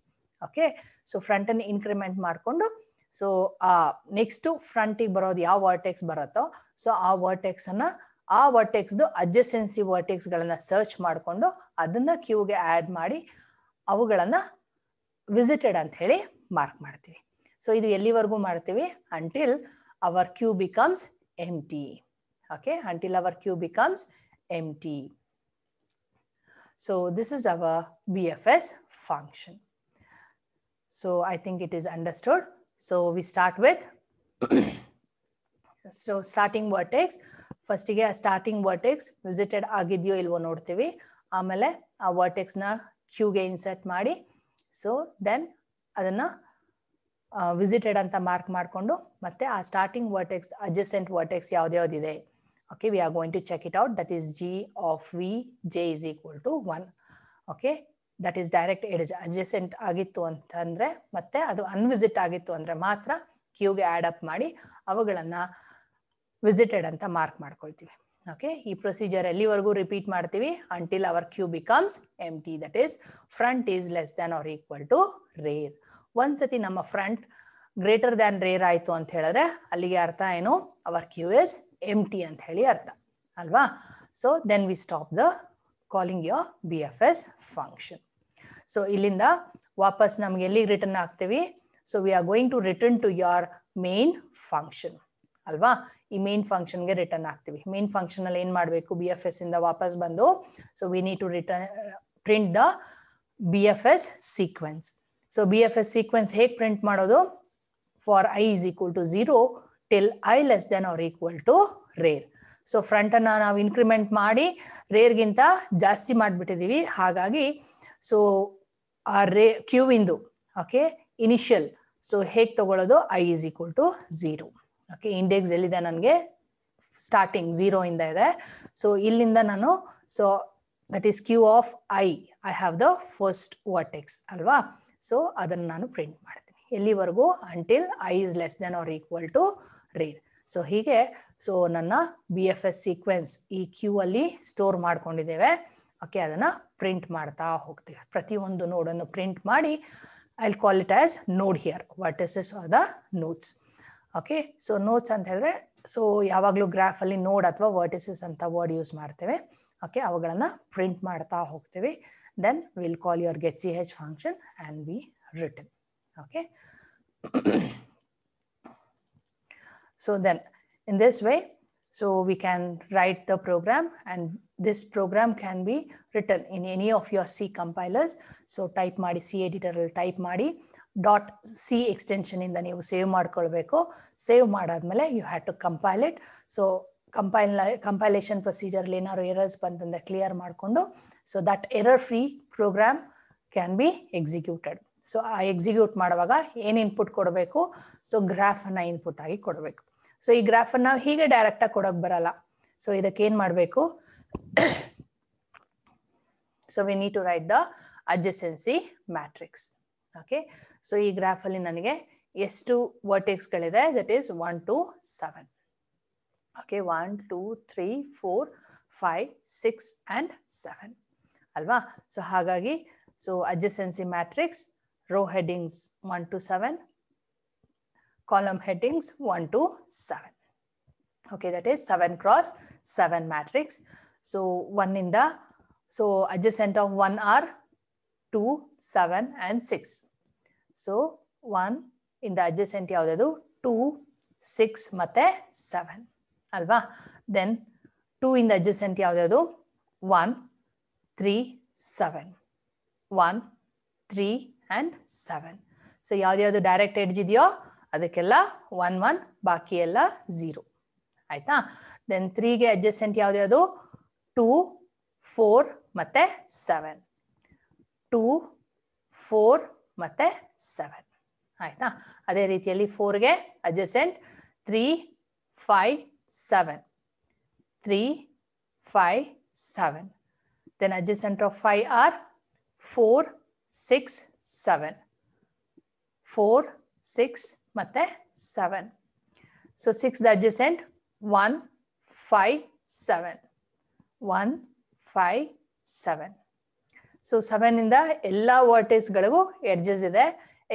ಓಕೆ, ಸೊ ಫ್ರಂಟ್ ಅನ್ನು ಇನ್ಕ್ರಿಮೆಂಟ್ ಮಾಡ್ಕೊಂಡು ಸೊ ಆ ನೆಕ್ಸ್ಟ್ ಫ್ರಂಟಿಗೆ ಬರೋದು ಯಾವ ವರ್ಟೆಕ್ಸ್ ಬರುತ್ತೋ ಸೊ ಆ ವರ್ಟೆಕ್ಸ್ ಅನ್ನ ಆ ವರ್ಟೆಕ್ಸ್ ಅಡ್ಜಸೆನ್ಸಿ ವರ್ಟೆಕ್ಸ್ ಗಳನ್ನ ಸರ್ಚ್ ಮಾಡ್ಕೊಂಡು ಅದನ್ನ ಕ್ಯೂಗೆ ಆಡ್ ಮಾಡಿ ಅವುಗಳನ್ನ ವಿಸಿಟೆಡ್ ಅಂತ ಹೇಳಿ ಮಾರ್ಕ್ ಮಾಡ್ತೀವಿ. ಸೊ ಇದು ಎಲ್ಲಿವರೆಗೂ ಮಾಡ್ತೀವಿ, until our queue becomes empty. Okay, until our queue becomes empty. So this is our BFS function. So I think it is understood. So we start with so starting vertex. First ಗೆ starting vertex visited ಆಗಿದೆಯೋ ಇಲ್ವೋ ನೋಡ್ತೀವಿ. ಆಮೇಲೆ ಆ vertex ನ queueಗೆ ಇನ್ಸರ್ಟ್ ಮಾಡಿ ಸೊ ದೆನ್ ಅದನ್ನ ವಿಸಿಟೆಡ್ ಅಂತ ಮಾರ್ಕ್ ಮಾಡಿಕೊಂಡು ಮತ್ತೆ ಆ ಸ್ಟಾರ್ಟಿಂಗ್ ವರ್ಟೆಕ್ಸ್ ಅಡ್ಜಸೆಂಟ್ ವರ್ಟೆಕ್ಸ್ ಯಾವ್ದ್ಯಾವ್ದಿದೆ. Okay, we are going to check it out. That is G of V, J is equal to 1. Okay, that is direct adjacent ಆಗಿತ್ತು ಅಂತಂದ್ರೆ ಮತ್ತೆ ಅದು ಅನ್ವಿಸಿಟ್ ಆಗಿತ್ತು ಅಂದ್ರೆ ಮಾತ್ರ ಕ್ಯೂಗೆ ಆಡ್ ಅಪ್ ಮಾಡಿ ಅವುಗಳನ್ನ ವಿಸಿಟೆಡ್ ಅಂತ ಮಾರ್ಕ್ ಮಾಡ್ಕೊಳ್ತೀವಿ. ಓಕೆ, ಈ ಪ್ರೊಸೀಜರ್ ಎಲ್ಲಿವರೆಗೂ ರಿಪೀಟ್ ಮಾಡ್ತೀವಿ, until our queue becomes empty. That is front is less than or equal to rear. ಒಂದ್ಸತಿ ನಮ್ಮ ಫ್ರಂಟ್ ಗ್ರೇಟರ್ ದ್ಯಾನ್ ರೇರ್ ಆಯ್ತು ಅಂತ ಹೇಳಿದ್ರೆ ಅಲ್ಲಿಗೆ ಅರ್ಥ ಏನು, ಅವರ್ ಕ್ಯೂ ಇಸ್ ಎಂಟಿ ಅಂತ ಹೇಳಿ ಅರ್ಥ ಅಲ್ವಾ. So then we stop the calling your BFS function. So ಇಲ್ಲಿಂದ ವಾಪಸ್ ನಮ್ಗೆ ಎಲ್ಲಿಗೆ ರಿಟರ್ನ್ ಆಗ್ತೀವಿ, so we are going to return to your main function ಅಲ್ವಾ. ಈ ಮೇನ್ ಫಂಕ್ಷನ್ಗೆ ರಿಟರ್ನ್ ಆಗ್ತೀವಿ. ಮೇನ್ ಫಂಕ್ಷನ್ ಅಲ್ಲಿ ಏನ್ ಮಾಡ್ಬೇಕು, BFS ಇಂದ ವಾಪಸ್ ಬಂದು so we need to return print the BFS sequence. So BFS sequence ಹೇಗೆ ಪ್ರಿಂಟ್ ಮಾಡೋದು, for I is equal to 0 till I less than or equal to rare. So front ಅನ್ನ ನಾವು ಇನ್ಕ್ರಿಮೆಂಟ್ ಮಾಡಿ ರೇರ್ಗಿಂತ ಜಾಸ್ತಿ ಮಾಡ್ಬಿಟ್ಟಿದೀವಿ. ಹಾಗಾಗಿ ಸೊ ಆ ಕ್ಯೂ ಇಂದು ಓಕೆ ಇನಿಷಿಯಲ್ ಸೊ ಹೇಗೆ ತಗೊಳ್ಳೋದು, I is equal to 0. Okay, index ಎಲ್ಲಿದೆ ನನಗೆ, ಸ್ಟಾರ್ಟಿಂಗ್ 0 ಇಂದ ಇದೆ. ಸೊ ಇಲ್ಲಿಂದ ನಾನು so that is queue of I have the first vertex ಅಲ್ವಾ. ಸೊ ಅದನ್ನ ನಾನು ಪ್ರಿಂಟ್ ಮಾಡ್ತೀನಿ ಎಲ್ಲಿವರೆಗೂ, until I is less than or equal to rear. So ಹೀಗೆ ಸೊ ನನ್ನ BFS ಸೀಕ್ವೆನ್ಸ್ ಈ ಕ್ಯೂ ಅಲ್ಲಿ ಸ್ಟೋರ್ ಮಾಡ್ಕೊಂಡಿದ್ದೇವೆ. ಓಕೆ, ಅದನ್ನ ಪ್ರಿಂಟ್ ಮಾಡ್ತಾ ಹೋಗ್ತೀವಿ. ಪ್ರತಿಯೊಂದು ನೋಡನ್ನು ಪ್ರಿಂಟ್ ಮಾಡಿ I will call it as node here, vertices are the nodes. Okay, so nodes ಅಂತ ಹೇಳಿದ್ರೆ ಸೊ ಯಾವಾಗಲೂ ಗ್ರಾಫ್ ಅಲ್ಲಿ ನೋಡ್ ಅಥವಾ ವರ್ಟಿಸಸ್ ಅಂತ ವರ್ಡ್ ಯೂಸ್ ಮಾಡ್ತೇವೆ. ಓಕೆ, ಅವುಗಳನ್ನ ಪ್ರಿಂಟ್ ಮಾಡ್ತಾ ಹೋಗ್ತೀವಿ. Then will call your getch function and be return. Okay, so then in this way so we can write the program and this program can be written in any of your C compilers. So type ಮಾಡಿ C editor ಅಲ್ಲಿ type ಮಾಡಿ .c extension ಇಂದ ನೀವು ಸೇವ್ ಮಾಡ್ಕೊಳ್ಬೇಕು. ಸೇವ್ ಮಾಡಾದ್ಮೇಲೆ you had to compile it. So compilation ಪ್ರೊಸೀಜರ್ಲಿ ಏನಾದ್ರು ಎರರ್ಸ್ ಬಂತಂದ್ರೆ ಕ್ಲಿಯರ್ ಮಾಡಿಕೊಂಡು so that error free program can be executed. So ಆ ಎಕ್ಸಿಕ್ಯೂಟ್ ಮಾಡುವಾಗ ಏನು ಇನ್ಪುಟ್ ಕೊಡಬೇಕು? ಸೊ ಗ್ರಾಫನ್ನು ಇನ್ಪುಟ್ ಆಗಿ ಕೊಡಬೇಕು. ಸೊ ಈ ಗ್ರಾಫನ್ನು ನಾವು ಹೀಗೆ ಡೈರೆಕ್ಟಾಗಿ ಕೊಡೋಕೆ ಬರಲ್ಲ. ಸೊ ಇದಕ್ಕೆ ಏನು ಮಾಡಬೇಕು? So we need to write the adjacency matrix. Okay, so ಈ ಗ್ರಾಫಲ್ಲಿ ನನಗೆ ಎಷ್ಟು ವರ್ಟೆಕ್ಸ್ಗಳಿದೆ? That is 1 to 7. Okay, 1 2 3 4 5 6 and 7 ಅಲ್ವಾ? ಸೊ ಹಾಗಾಗಿ so adjacency matrix, row headings 1 to 7, column headings 1 to 7. Okay, that is 7 cross 7 matrix. So 1 in the, so adjacent of 1 are 2, 7 and 6. So 1 in the adjacent ಯಾವುದು? 2, 6 ಮತ್ತೆ 7 ಅಲ್ವಾ? Then 2 in the adjacent ಯಾವುದು? 1, 3, 7. 1, 3 and 7. So ಯಾವ್ದು ಡೈರೆಕ್ಟ್ ಎಡ್ಜ್ ಇದೆಯೋ ಅದಕ್ಕೆಲ್ಲ 1 1, ಬಾಕಿ ಎಲ್ಲ 0 ಆಯ್ತಾ? ದೆನ್ 3ಗೆ ಅಡ್ಜಸೆಂಟ್ ಯಾವ್ದು? 2, 4 ಮತ್ತೆ 7. 2, 4 ಮತ್ತೆ 7 ಆಯ್ತಾ? ಅದೇ ರೀತಿಯಲ್ಲಿ 4ಗೆ adjacent 3, 5, 7. 3, 5, 7. Then adjacent of 5 are 4, 6, 7. 4, 6 ಮತ್ತೆ 7. So 6 the adjacent 1, 5, 7. 1, 5, 7. So 7 ಇಂದ ಎಲ್ಲಾ ವರ್ಟೆಕ್ಸ್ ಗಳಿಗೂ ಎಡ್ಜಸ್ ಇದೆ,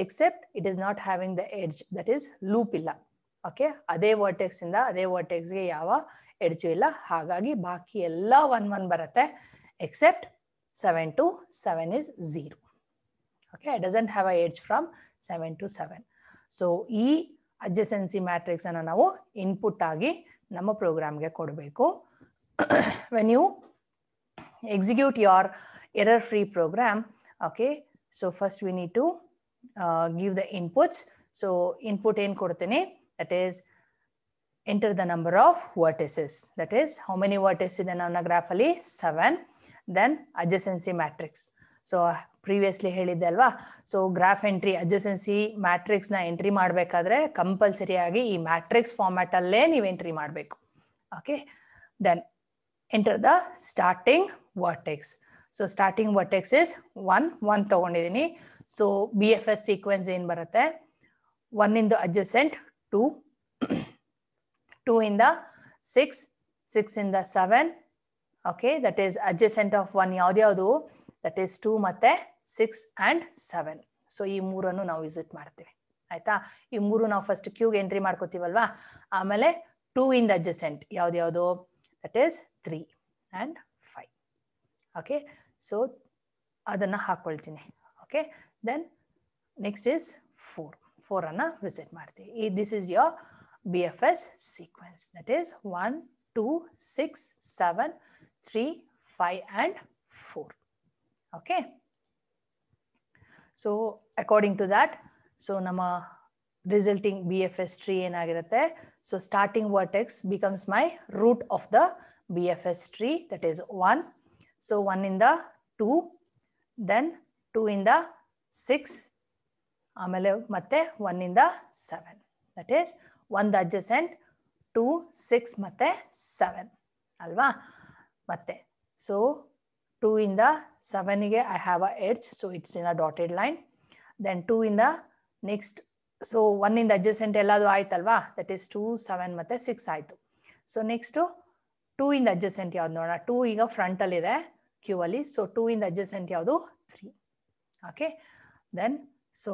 except it is not having the edge, that is loop ಇಲ್ಲ. ಓಕೆ, ಅದೇ ವರ್ಟೆಕ್ಸ್ ಇಂದ ಅದೇ ವರ್ಟೆಕ್ಸ್ಗೆ ಯಾವ ಎಡ್ಜು ಇಲ್ಲ, ಹಾಗಾಗಿ ಬಾಕಿ ಎಲ್ಲ 1 1 ಬರುತ್ತೆ, accept 7 to 7 is 0. Okay, it doesn't have a edge from 7 to 7. So ಈ adjacency matrix ಅನ್ನು ನಾವು ಇನ್ಪುಟ್ ಆಗಿ ನಮ್ಮ ಪ್ರೋಗ್ರಾಮ್ಗೆ ಕೊಡಬೇಕು. When you execute your error free program, okay, so first we need to give the inputs. So input ಏನು ಕೊಡ್ತೀನಿ? That is enter the number of vertices. That is how many vertices ಇದೆ ನನ್ನ ಗ್ರಾಫ್ ಅಲ್ಲಿ? 7. Then adjacency matrix. So previously ಹೇಳಿದ್ದೆ ಅಲ್ವಾ? So graph entry adjacency matrix ನ ಎಂಟ್ರಿ ಮಾಡಬೇಕಾದ್ರೆ ಕಂಪಲ್ಸರಿ ಆಗಿ ಈ ಮ್ಯಾಟ್ರಿಕ್ಸ್ ಫಾರ್ಮ್ಯಾಟ್ ಅಲ್ಲೇ ನೀವು ಎಂಟ್ರಿ ಮಾಡಬೇಕು. Okay, then enter the starting vertex. So starting vertex is 1 1 ತಗೊಂಡಿದ್ದೀನಿ. ಸೊ BFS ಸೀಕ್ವೆನ್ಸ್ ಏನು ಬರುತ್ತೆ? 1 ಇಂದ adjacent 2, 2 ಇಂದ 6, 6 ಇಂದ 7. Okay, that is adjacent of 1 ಯಾವ್ದು? ದಟ್ ಈಸ್ 2 ಮತ್ತೆ 6 and 7. ಸೊ ಈ ಮೂರನ್ನು ನಾವು ವಿಸಿಟ್ ಮಾಡ್ತೀವಿ ಆಯ್ತಾ? ಈ ಮೂರು ನಾವು ಫಸ್ಟ್ ಕ್ಯೂಗೆ ಎಂಟ್ರಿ ಮಾಡ್ಕೋತೀವಲ್ವಾ, ಆಮೇಲೆ 2 ಇಂದ adjacent ಯಾವ್ದು? That is 3 and 5. Okay, so ಅದನ್ನ ಹಾಕೊಳ್ತೀನಿ. ಓಕೆ, ದೆನ್ ನೆಕ್ಸ್ಟ್ ಇಸ್ 4 ಅನ್ನ ವಿಸಿಟ್ ಮಾಡ್ತೀವಿ. This is your BFS sequence. That is 1, 2, 6, 7, 3, 5 and 4. Okay, so according to that, so ನಮ್ಮ resulting BFS tree ಏನಾಗಿರುತ್ತೆ? So starting vertex becomes my root of the BFS tree, that is 1. So 1 ಇಂದ 2, then 2 ಇಂದ 6, ಆಮೇಲೆ ಮತ್ತೆ 1 ಇಂದ 7. That is 1 adjacent 2, 6 ಮತ್ತೆ 7 ಅಲ್ವಾ? ಮತ್ತೆ so 2 ಇಂದ 7ಗೆ I have a edge, so it's in a dotted line. Then 2 ಇಂದ next, so 1 ಇಂದ adjacent ಎಲ್ಲದು ಆಯ್ತಲ್ವಾ? That is 2, 7 ಮತ್ತೆ 6 ಆಯ್ತು. ಸೊ ನೆಕ್ಸ್ಟ್ 2 ಇಂದ adjacent ಯಾವ್ದು ನೋಡೋಣ? 2 ಈಗ ಫ್ರಂಟ್ ಅಲ್ಲಿ ಇದೆ ಕ್ಯೂ ಅಲ್ಲಿ, ಸೊ 2 ಇಂದ adjacent ಯಾವುದು? 3. ಓಕೆ, ದೆನ್ so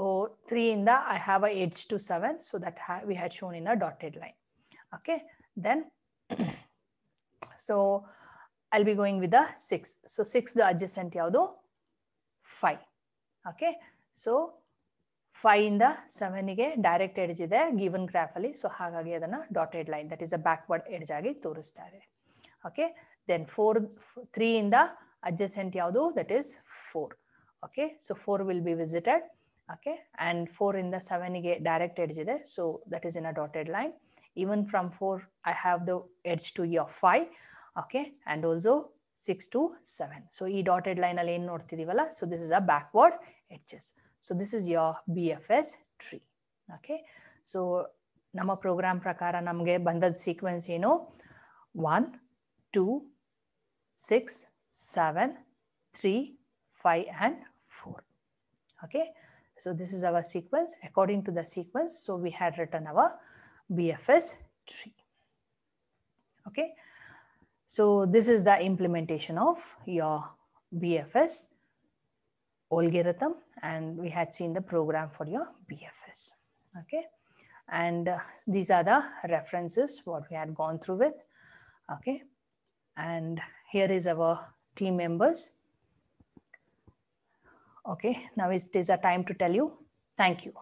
3 ಇಂದ I have a edge to 7, so that we had shown in a dotted line. Okay, then so I'll be going with the 6. So 6 the adjacent ಯಾವುದು? 5. Okay, so 5 ಇಂದ 7ಗೆ ಡೈರೆಕ್ಟ್ ಎಡ್ಜ್ ಇದೆ ಗಿವನ್ ಗ್ರಾಫ್ ಅಲ್ಲಿ, ಸೊ ಹಾಗಾಗಿ ಅದನ್ನ dotted line, that is a backward edge ಆಗಿ ತೋರಿಸ್ತಾ ಇದೆ. ಓಕೆ, ದೆನ್ 3 ಇಂದ adjacent ಯಾವುದು? That is 4. Okay, so 4 will be visited. Okay, and 4 ಇಂದ 7ಗೆ ಡೈರೆಕ್ಟ್ ಎಡ್ಜ್ ಇದೆ, so that is in a dotted line. Even from 4, I have the edge to your 5. Okay, and also 6 to 7. So ಈ dotted line ಅಲ್ಲಿ ಏನು ನೋಡ್ತಿದೀವಲ್ಲ, so this is a backward edges. So this is your BFS tree. Okay, so ನಮ್ಮ ಪ್ರೋಗ್ರಾಮ್ ಪ್ರಕಾರ ನಮಗೆ ಬಂದದ ಸೀಕ್ವೆನ್ಸ್ ಏನು, 1 2 6 7 3 5 and 4. Okay, so this is our sequence. According to the sequence, so we had written our BFS tree. Okay, so this is the implementation of your BFS algorithm, and we had seen the program for your BFS. Okay, and these are the references what we had gone through with. Okay, and here is our team members. Okay, now it is a time to tell you thank you.